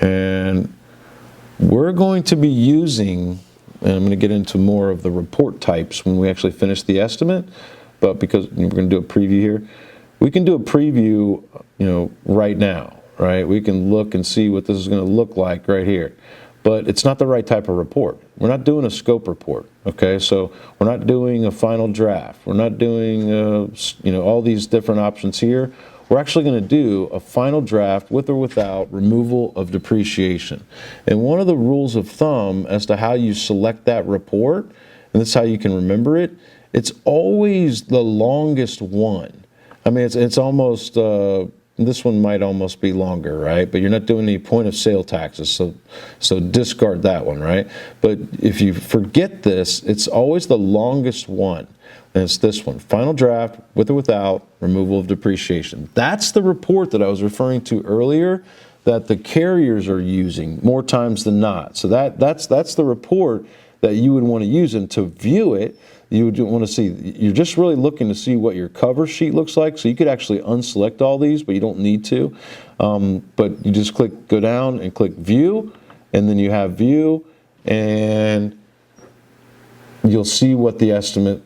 And we're going to be using, and I'm going to get into more of the report types when we actually finish the estimate, but because we're going to do a preview here, we can do a preview, right now, right? We can look and see what this is going to look like right here. But it's not the right type of report. We're not doing a scope report, okay? So we're not doing a final draft. We're not doing, all these different options here. We're actually going to do a final draft with or without removal of depreciation. And one of the rules of thumb as to how you select that report, and this is how you can remember it, it's always the longest one. I mean, it's almost, this one might almost be longer, right? But you're not doing any point of sale taxes, so discard that one, right? But if you forget this, it's always the longest one. And it's this one, final draft with or without removal of depreciation. That's the report that I was referring to earlier that the carriers are using more times than not. So that's the report that you would want to use, and to view it, you would want to see, you're just really looking to see what your cover sheet looks like. So you could actually unselect all these, but you don't need to. But you just go down and click View, and then you have View, and you'll see what the estimate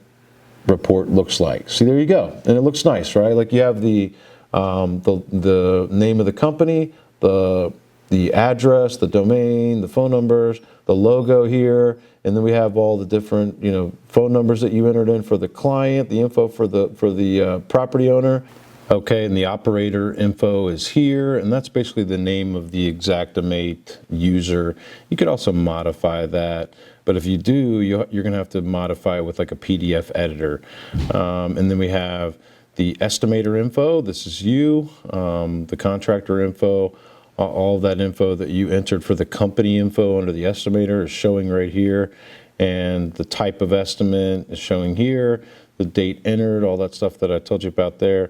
report looks like. See, there you go, and it looks nice, right? Like you have the name of the company, the address, the domain, the phone numbers, the logo here, and then we have all the different phone numbers that you entered in for the client, the info for the property owner. Okay, and the operator info is here, and that's basically the name of the Xactimate user. You could also modify that, but if you do, you're going to have to modify it with like a PDF editor. And then we have the estimator info. This is you, the contractor info. All of that info that you entered for the company info under the estimator is showing right here, and the type of estimate is showing here, the date entered, all that stuff that I told you about there.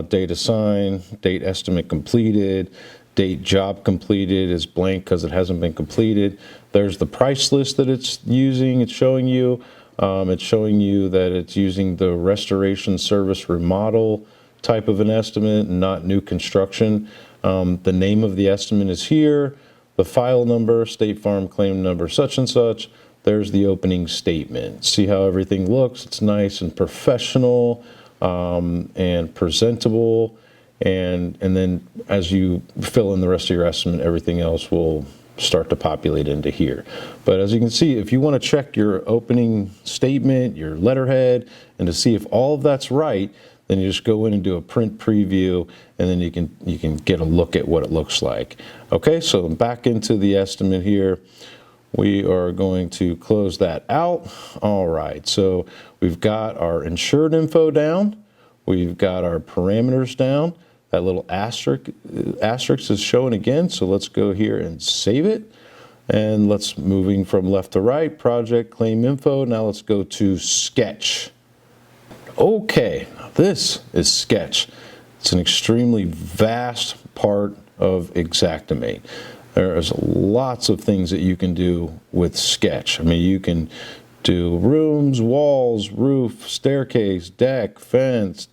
Date assigned, date estimate completed, date job completed is blank because it hasn't been completed. There's the price list that it's using. It's showing you that it's using the restoration service remodel type of an estimate, not new construction. The name of the estimate is here. The file number, State Farm claim number, such and such. There's the opening statement. See how everything looks? It's nice and professional. And presentable, and then as you fill in the rest of your estimate, everything else will start to populate into here. But as you can see, if you want to check your opening statement, your letterhead, and to see if all of that's right, then you just go in and do a print preview, and then you can get a look at what it looks like. Okay, so back into the estimate here. We are going to close that out. All right, so we've got our insured info down. We've got our parameters down. That little asterisk is showing again, so let's go here and save it. And let's, moving from left to right, project, claim info. Now let's go to sketch. Okay, this is sketch. It's an extremely vast part of Xactimate. There's lots of things that you can do with sketch. I mean, you can do rooms, walls, roof, staircase, deck, fence,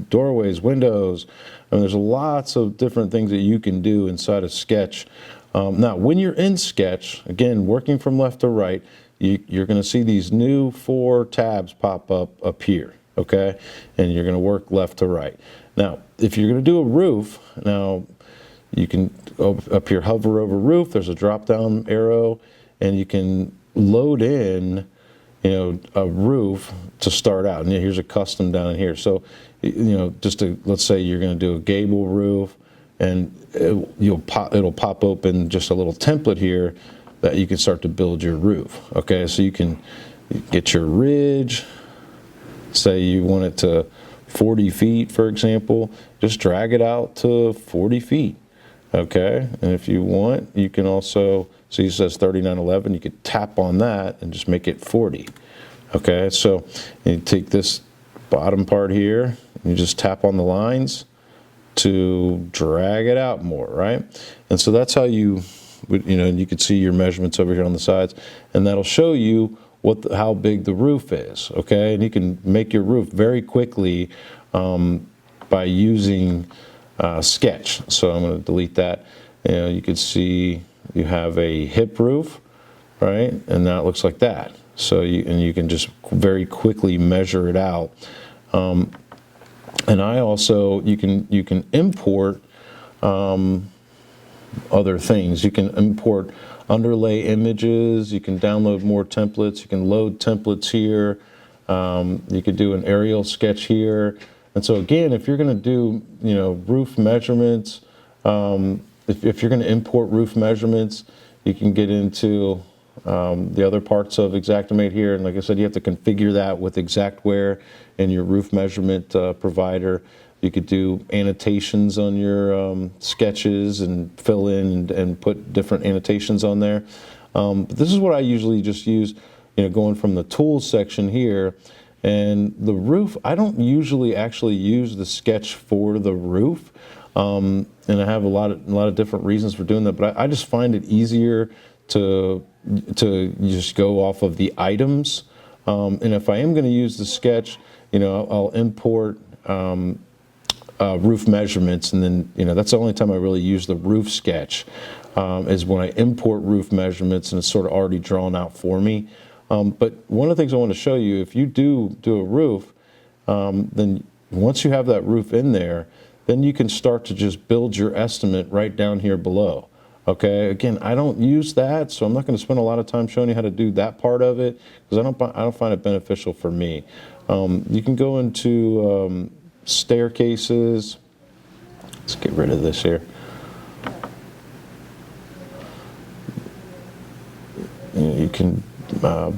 doorways, windows. I mean, there's lots of different things that you can do inside of sketch. Now, when you're in sketch, again, working from left to right, you're going to see these new 4 tabs pop up here, okay? And you're going to work left to right. Now, if you're going to do a roof, now you can up here hover over roof. There's a drop down arrow, and you can load in, a roof to start out. And here's a custom down in here. So, let's say you're going to do a gable roof, and it'll pop open just a little template here that you can start to build your roof. Okay, so you can get your ridge. Say you want it to 40 feet, for example. Just drag it out to 40 feet. Okay, and if you want, you can also, see it says 3911, you could tap on that and just make it 40. Okay, so you take this bottom part here, and you just tap on the lines to drag it out more, right? And so that's how you can see your measurements over here on the sides, and that'll show you how big the roof is, okay? And you can make your roof very quickly by using sketch. So I'm going to delete that. You can see you have a hip roof, right? And now it looks like that. So you can just very quickly measure it out. And you can import other things. You can import underlay images. You can download more templates. You can load templates here. You could do an aerial sketch here. And so again, if you're going to do, roof measurements, if you're going to import roof measurements, you can get into the other parts of Xactimate here. And like I said, you have to configure that with Xactware and your roof measurement provider. You could do annotations on your sketches and fill in and put different annotations on there. But this is what I usually just use, going from the tools section here. And the roof, I don't usually actually use the sketch for the roof, and I have a lot of different reasons for doing that. But I just find it easier to just go off of the items. And if I am going to use the sketch, I'll import roof measurements, and then that's the only time I really use the roof sketch, is when I import roof measurements and it's sort of already drawn out for me. But one of the things I want to show you, if you do a roof, then once you have that roof in there, then you can start to just build your estimate right down here below. Okay, again, I don't use that, so I'm not going to spend a lot of time showing you how to do that part of it, because I don't find it beneficial for me. You can go into staircases. Let's get rid of this here. You can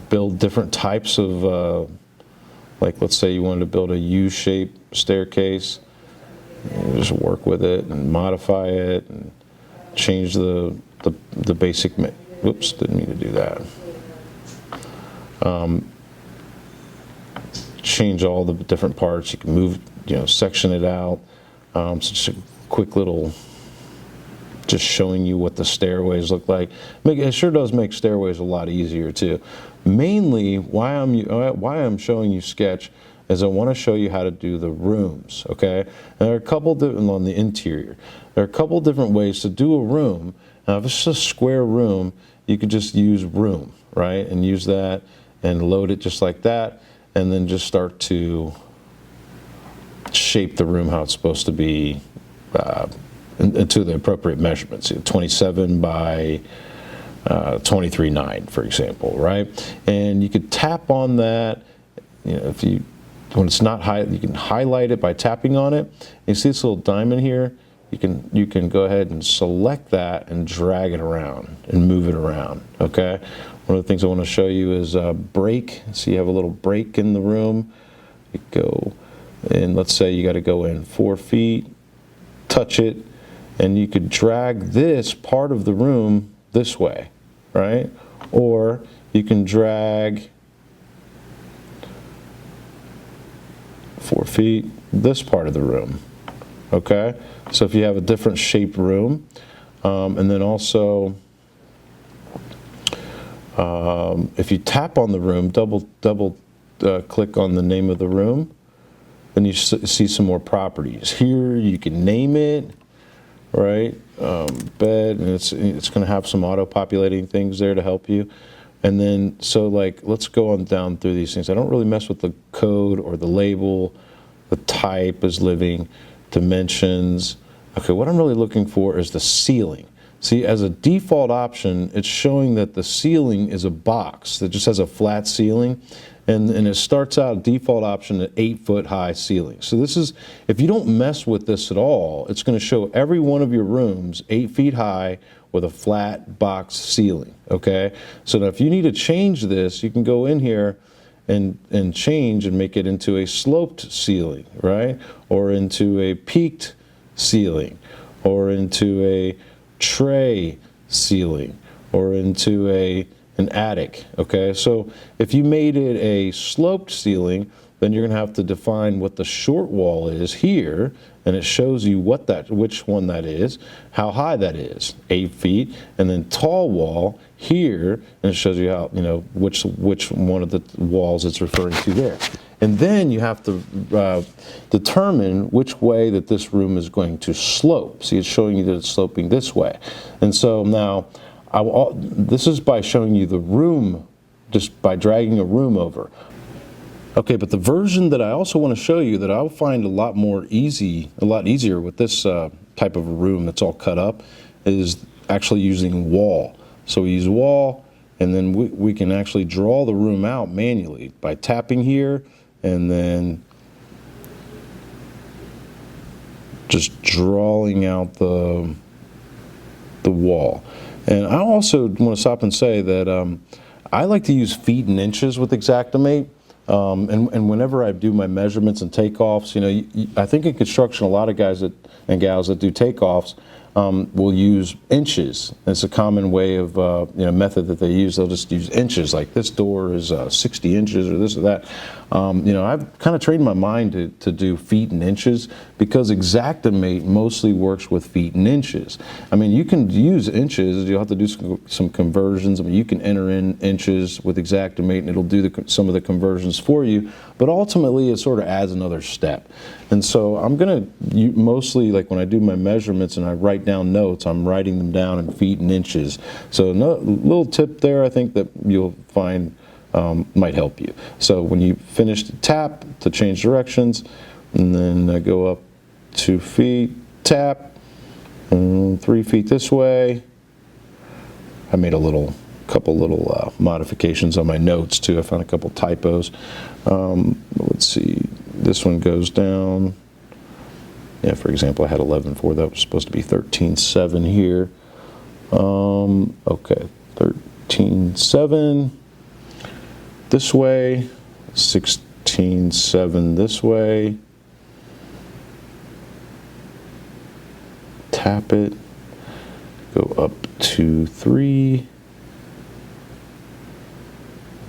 build different types of, like let's say you wanted to build a U-shaped staircase. You just work with it and modify it and change the basic. Whoops, didn't mean to do that. Change all the different parts. You can move, section it out. So just a quick little, just showing you what the stairways look like. It sure does make stairways a lot easier too. Mainly, why I'm showing you sketch is I want to show you how to do the rooms. Okay, and there are a couple different on the interior. There are a couple different ways to do a room. Now, if it's a square room, you could just use room, right, and use that and load it just like that, and then just start to shape the room how it's supposed to be into the appropriate measurements. 27 by 23.9, for example, right? And you could tap on that. If you when it's not high, you can highlight it by tapping on it. You see this little diamond here? You can go ahead and select that and drag it around and move it around, okay? One of the things I want to show you is break. So you have a little break in the room. You go, and let's say you got to go in 4 feet, touch it, and you could drag this part of the room this way, right? Or you can drag 4 feet this part of the room, okay? So if you have a different shaped room, and then also if you tap on the room, double click on the name of the room, then you see some more properties. Here you can name it, right? Bed, and it's going to have some auto-populating things there to help you. And then, so like, let's go on down through these things. I don't really mess with the code or the label. The type is living, dimensions. Okay, what I'm really looking for is the ceiling. See, as a default option, it's showing that the ceiling is a box that just has a flat ceiling. And it starts out default option at 8-foot high ceiling. So this is, if you don't mess with this at all, it's going to show every one of your rooms 8 feet high with a flat box ceiling, okay? So now if you need to change this, you can go in here and change and make it into a sloped ceiling, right? Or into a peaked ceiling, or into a tray ceiling, or into an attic, okay? So if you made it a sloped ceiling, then you're gonna have to define what the short wall is here, and it shows you which one that is, how high that is, 8 feet, and then tall wall here, and it shows you how, which one of the walls it's referring to there. And then you have to determine which way that this room is going to slope. See, it's showing you that it's sloping this way. And so now, this is by showing you the room, just by dragging a room over. Okay, but the version that I also want to show you that I'll find a lot easier with this type of a room that's all cut up is actually using wall. So we use wall, and then we can actually draw the room out manually by tapping here and then just drawing out the wall. And I also want to stop and say that I like to use feet and inches with Xactimate. And whenever I do my measurements and takeoffs, I think in construction, a lot of guys and gals that do takeoffs will use inches. It's a common way of, method that they use. They'll just use inches, like this door is 60 inches or this or that. I've kind of trained my mind to do feet and inches because Xactimate mostly works with feet and inches. I mean, you can use inches. You'll have to do some conversions. I mean, you can enter in inches with Xactimate and it'll do some of the conversions for you. But ultimately, it sort of adds another step. And so I'm going to mostly, like when I do my measurements and I write down notes, I'm writing them down in feet and inches. So a little tip there I think that you'll find might help you. So when you finish the tap to change directions, and then go up 2 feet, tap, and 3 feet this way. I made a couple little modifications on my notes too. I found a couple typos. Let's see, this one goes down. Yeah, for example, I had 11.4. That was supposed to be 13.7 here. Okay, 13.7 this way, 16.7 this way. Tap it, go up to 3. Did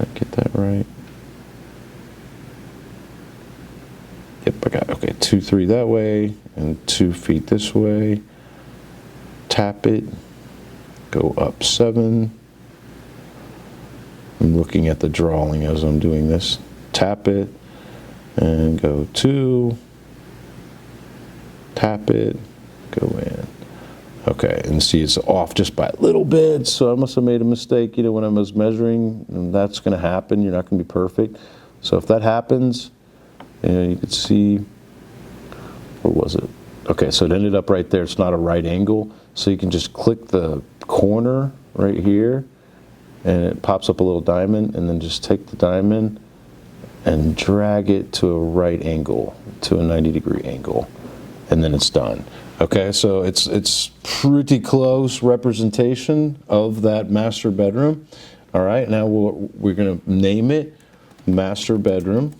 I get that right? Yep, I got it. Okay, 2, 3 that way, and 2 feet this way. Tap it, go up 7. I'm looking at the drawing as I'm doing this. Tap it, and go 2. Tap it, go in. Okay, and see it's off just by a little bit, so I must have made a mistake, when I was measuring, and that's going to happen. You're not going to be perfect. So if that happens, you can see, where was it? Okay, so it ended up right there. It's not a right angle, so you can just click the corner right here, and it pops up a little diamond, and then just take the diamond and drag it to a right angle, to a 90-degree angle, and then it's done. Okay, so it's pretty close representation of that master bedroom. All right, now we're going to name it master bedroom.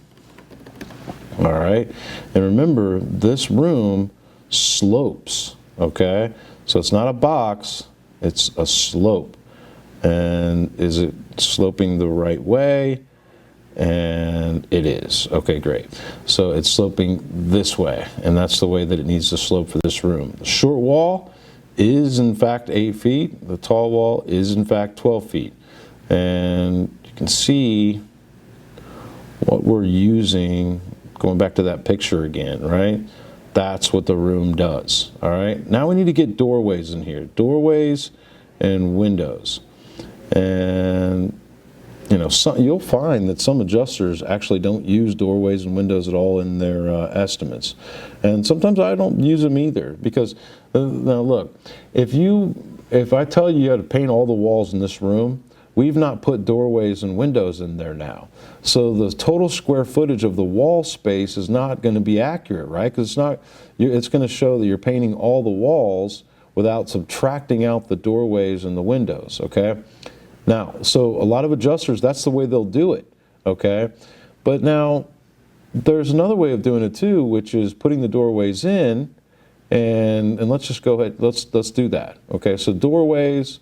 All right, and remember, this room slopes, okay? So it's not a box, it's a slope. And is it sloping the right way? And it is. Okay, great. So it's sloping this way, and that's the way that it needs to slope for this room. The short wall is in fact 8 feet. The tall wall is in fact 12 feet. And you can see what we're using, going back to that picture again, right? That's what the room does, all right? Now we need to get doorways in here. Doorways and windows. And you know, you'll find that some adjusters actually don't use doorways and windows at all in their estimates. And sometimes I don't use them either, because now look, if I tell you how to paint all the walls in this room, we've not put doorways and windows in there now. So the total square footage of the wall space is not going to be accurate, right? Because it's going to show that you're painting all the walls without subtracting out the doorways and the windows, okay? Now, so a lot of adjusters, that's the way they'll do it, okay? But now, there's another way of doing it too, which is putting the doorways in, and let's just go ahead, let's do that, okay? So doorways,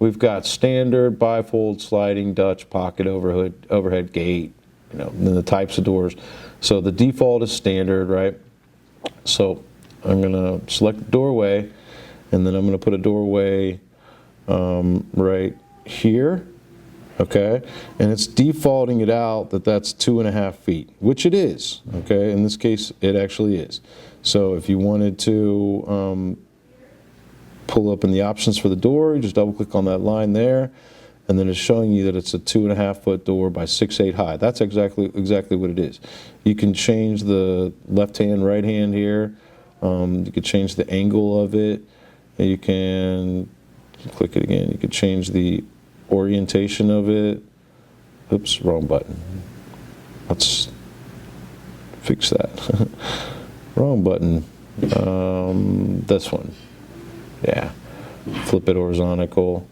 we've got standard, bifold, sliding, Dutch, pocket, overhead gate, you know, and then the types of doors. So the default is standard, right? So I'm gonna select the doorway, and then I'm gonna put a doorway right here, okay, and it's defaulting it out that that's 2.5 feet, which it is, okay. In this case, it actually is. So if you wanted to pull up in the options for the door, you just double click on that line there, and then it's showing you that it's a 2.5 foot door by 6'8" high. That's exactly what it is. You can change the left hand, right hand here. You could change the angle of it. And you can click it again. You could change the orientation of it. Oops, wrong button. Let's fix that. Wrong button. This one. Yeah. Flip it horizontal.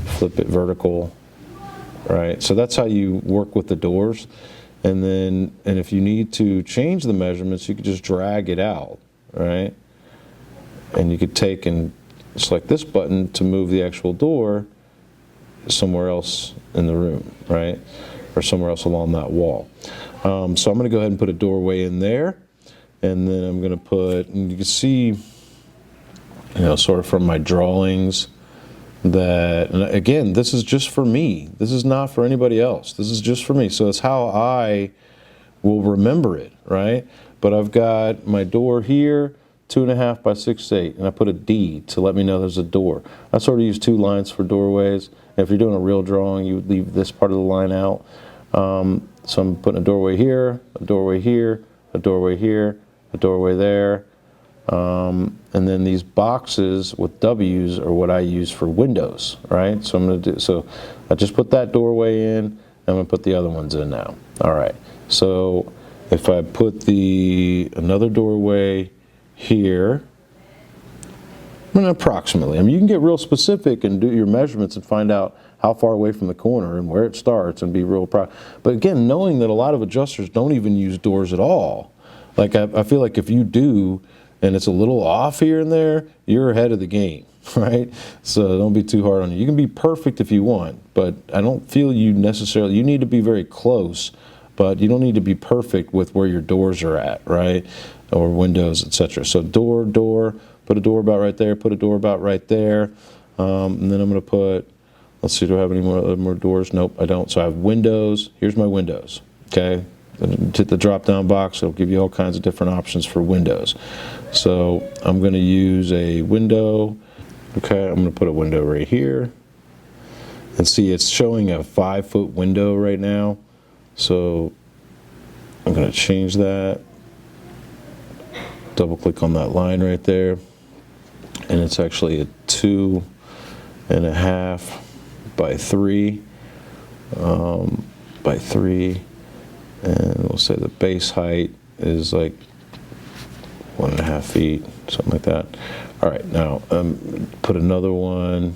Flip it vertical. Right. So that's how you work with the doors. And if you need to change the measurements, you could just drag it out. Right. And you could take and select this button to move the actual door somewhere else in the room, right? Or somewhere else along that wall. So I'm going to go ahead and put a doorway in there, and then I'm going to put, and you can see, you know, sort of from my drawings that, and again, this is just for me. This is not for anybody else. This is just for me. So it's how I will remember it, right? But I've got my door here, 2.5 by 6'8", and I put a D to let me know there's a door. I sort of use 2 lines for doorways. If you're doing a real drawing, you would leave this part of the line out. So I'm putting a doorway here, a doorway here, a doorway here, a doorway there. And then these boxes with W's are what I use for windows, right? So I'm going to do, so I just put that doorway in, I'm going to put the other ones in now. All right. So if I put another doorway here, I mean, approximately. I mean, you can get real specific and do your measurements and find out how far away from the corner and where it starts and be real proud. But again, knowing that a lot of adjusters don't even use doors at all. Like I feel like if you do and it's a little off here and there, you're ahead of the game, right? So don't be too hard on you. You can be perfect if you want, but I don't feel you necessarily, you need to be very close, but you don't need to be perfect with where your doors are at, right? Or windows, etc. So door, put a door about right there, put a door about right there. And then I'm going to put, let's see, do I have any more doors? Nope, I don't. So I have windows. Here's my windows, okay? Hit the drop-down box. It'll give you all kinds of different options for windows. So I'm going to use a window. Okay, I'm going to put a window right here. And see, it's showing a 5-foot window right now. So I'm going to change that. Double click on that line right there, and it's actually a 2.5 by 3 by 3. And we'll say the base height is like 1.5 feet, something like that. All right, now put another one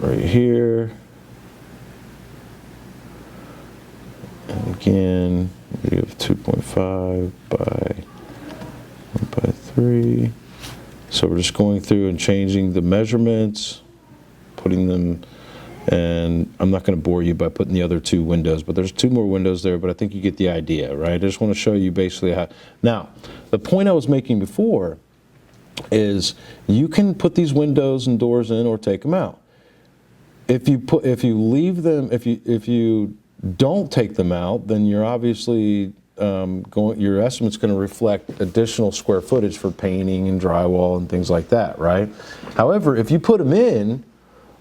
right here. And again, we have 2.5 by 1 by 3. So we're just going through and changing the measurements, putting them, and I'm not going to bore you by putting the other 2 windows, but there's 2 more windows there, but I think you get the idea, right? I just want to show you basically how. Now, the point I was making before is you can put these windows and doors in or take them out. If you leave them, if you don't take them out, then you're obviously your estimate's going to reflect additional square footage for painting and drywall and things like that, right? However, if you put them in,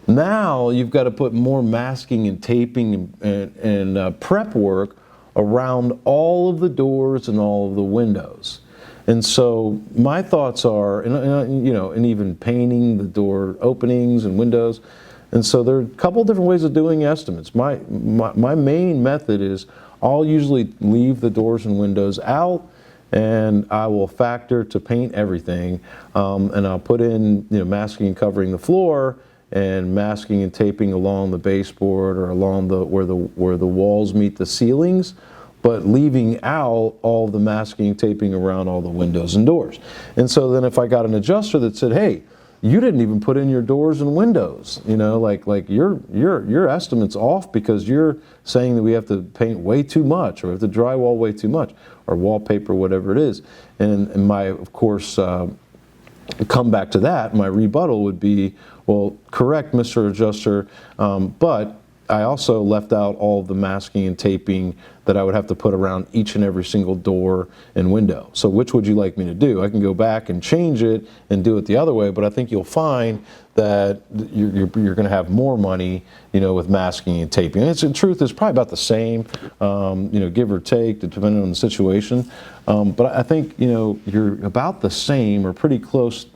now you've got to put more masking and taping and prep work around all of the doors and all of the windows. And so my thoughts are, and even painting the door openings and windows. And so there are a couple different ways of doing estimates. My main method is I'll usually leave the doors and windows out, and I will factor to paint everything, and I'll put in masking and covering the floor, and masking and taping along the baseboard or along where the walls meet the ceilings, but leaving out all the masking and taping around all the windows and doors. And so then if I got an adjuster that said, hey, you didn't even put in your doors and windows, like your estimate's off because you're saying that we have to paint way too much or have to drywall way too much or wallpaper, whatever it is. And my, of course, come back to that, my rebuttal would be, well, correct, Mr. Adjuster, but I also left out all of the masking and taping that I would have to put around each and every single door and window. So which would you like me to do? I can go back and change it and do it the other way, but I think you'll find that you're going to have more money, with masking and taping. And in truth, it's probably about the same, give or take, depending on the situation. But I think, you're about the same or pretty close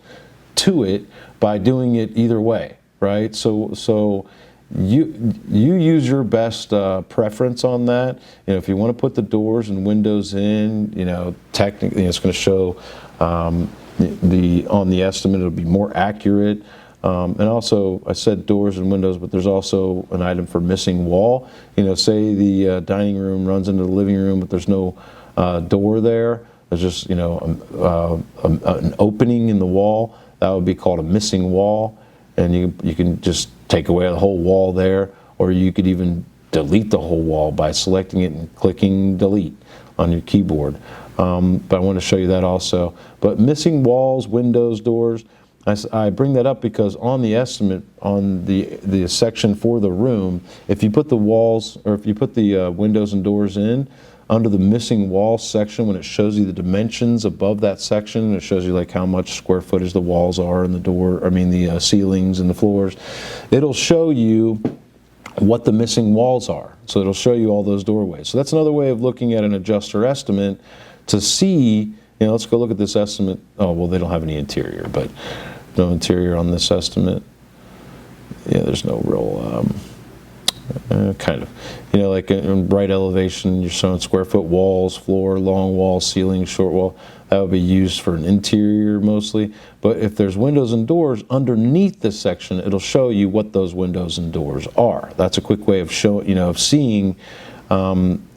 to it by doing it either way, right? So you use your best preference on that. If you want to put the doors and windows in, technically it's going to show on the estimate, it'll be more accurate. And also, I said doors and windows, but there's also an item for missing wall. Say the dining room runs into the living room, but there's no door there. There's just an opening in the wall. That would be called a missing wall, and you can just take away the whole wall there, or you could even delete the whole wall by selecting it and clicking delete on your keyboard. But I want to show you that also. But missing walls, windows, doors, I bring that up because on the estimate, on the section for the room, if you put the walls, or if you put the windows and doors in, under the missing wall section, when it shows you the dimensions above that section, it shows you like how much square footage the walls are and the ceilings and the floors. It'll show you what the missing walls are. So it'll show you all those doorways. So that's another way of looking at an adjuster estimate to see, let's go look at this estimate. Oh, well, they don't have any interior, but no interior on this estimate. Yeah, there's no real, kind of. Like in right elevation, you're showing square foot walls, floor, long wall, ceiling, short wall. That would be used for an interior mostly. But if there's windows and doors underneath this section, it'll show you what those windows and doors are. That's a quick way of of seeing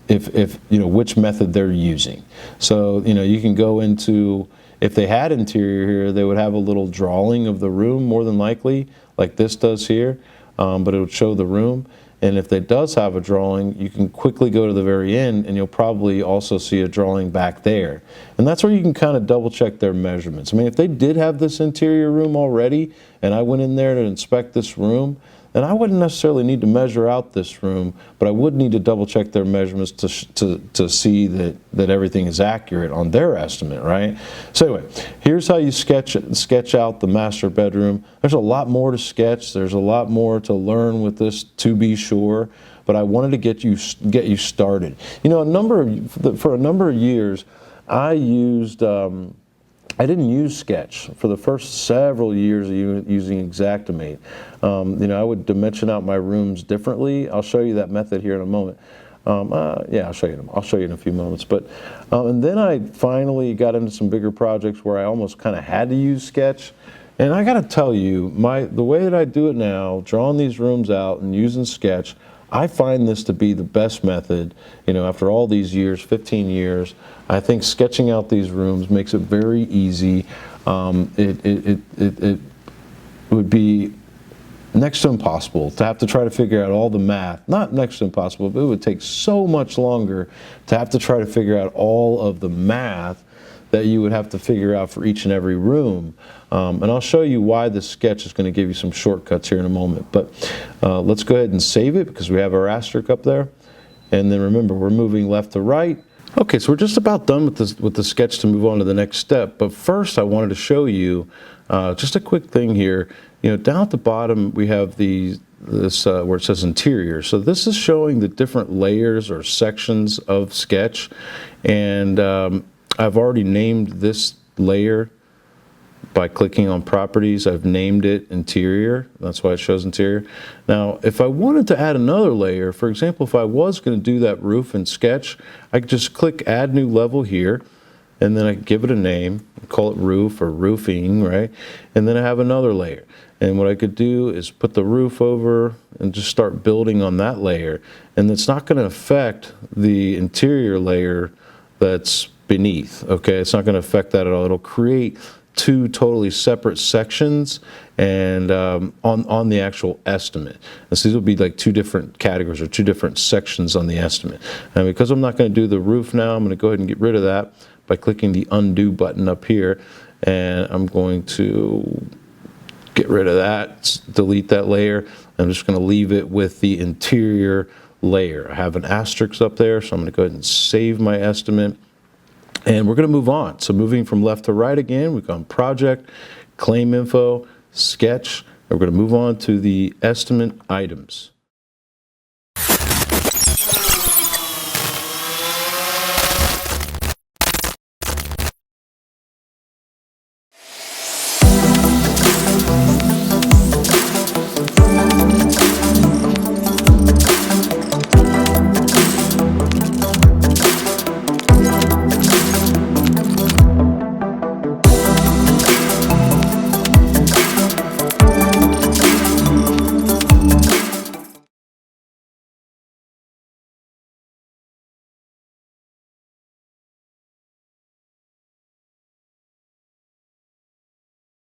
if which method they're using. So you can go into, if they had interior here, they would have a little drawing of the room more than likely, like this does here, but it would show the room. And if it does have a drawing, you can quickly go to the very end and you'll probably also see a drawing back there. And that's where you can kind of double check their measurements. I mean, if they did have this interior room already and I went in there to inspect this room, then I wouldn't necessarily need to measure out this room, but I would need to double check their measurements to see that everything is accurate on their estimate, right? So anyway, here's how you sketch out the master bedroom. There's a lot more to sketch. There's a lot more to learn with this, to be sure, but I wanted to get you started. For a number of years, I didn't use Sketch for the first several years of using Xactimate. I would dimension out my rooms differently. I'll show you that method here in a moment. Yeah, I'll show you them. I'll show you in a few moments. But and then I finally got into some bigger projects where I almost kind of had to use Sketch. And I got to tell you, the way that I do it now, drawing these rooms out and using Sketch, I find this to be the best method. You know, after all these years, 15 years, I think sketching out these rooms makes it very easy. It would be next to impossible to have to try to figure out all the math. Not next to impossible, but it would take so much longer to have to try to figure out all of the math that you would have to figure out for each and every room. And I'll show you why this sketch is going to give you some shortcuts here in a moment. But let's go ahead and save it because we have our asterisk up there. And then remember, we're moving left to right. Okay, so we're just about done with the sketch to move on to the next step. But first, I wanted to show you just a quick thing here. You know, down at the bottom, we have this where it says interior. So this is showing the different layers or sections of Sketch. And I've already named this layer by clicking on properties. I've named it interior. That's why it shows interior. Now, if I wanted to add another layer, for example, if I was going to do that roof in Sketch, I could just click add new level here, and then I give it a name, call it roof or roofing, right? And then I have another layer. And what I could do is put the roof over and just start building on that layer. And it's not going to affect the interior layer that's beneath, okay? It's not going to affect that at all. It'll create two totally separate sections and on the actual estimate. And so these will be like two different categories or two different sections on the estimate. And because I'm not going to do the roof now, I'm going to go ahead and get rid of that by clicking the undo button up here. And I'm going to get rid of that, delete that layer. I'm just going to leave it with the interior layer. I have an asterisk up there, so I'm going to go ahead and save my estimate. And we're going to move on. So moving from left to right again, we've gone project, claim info, sketch. And we're going to move on to the estimate items.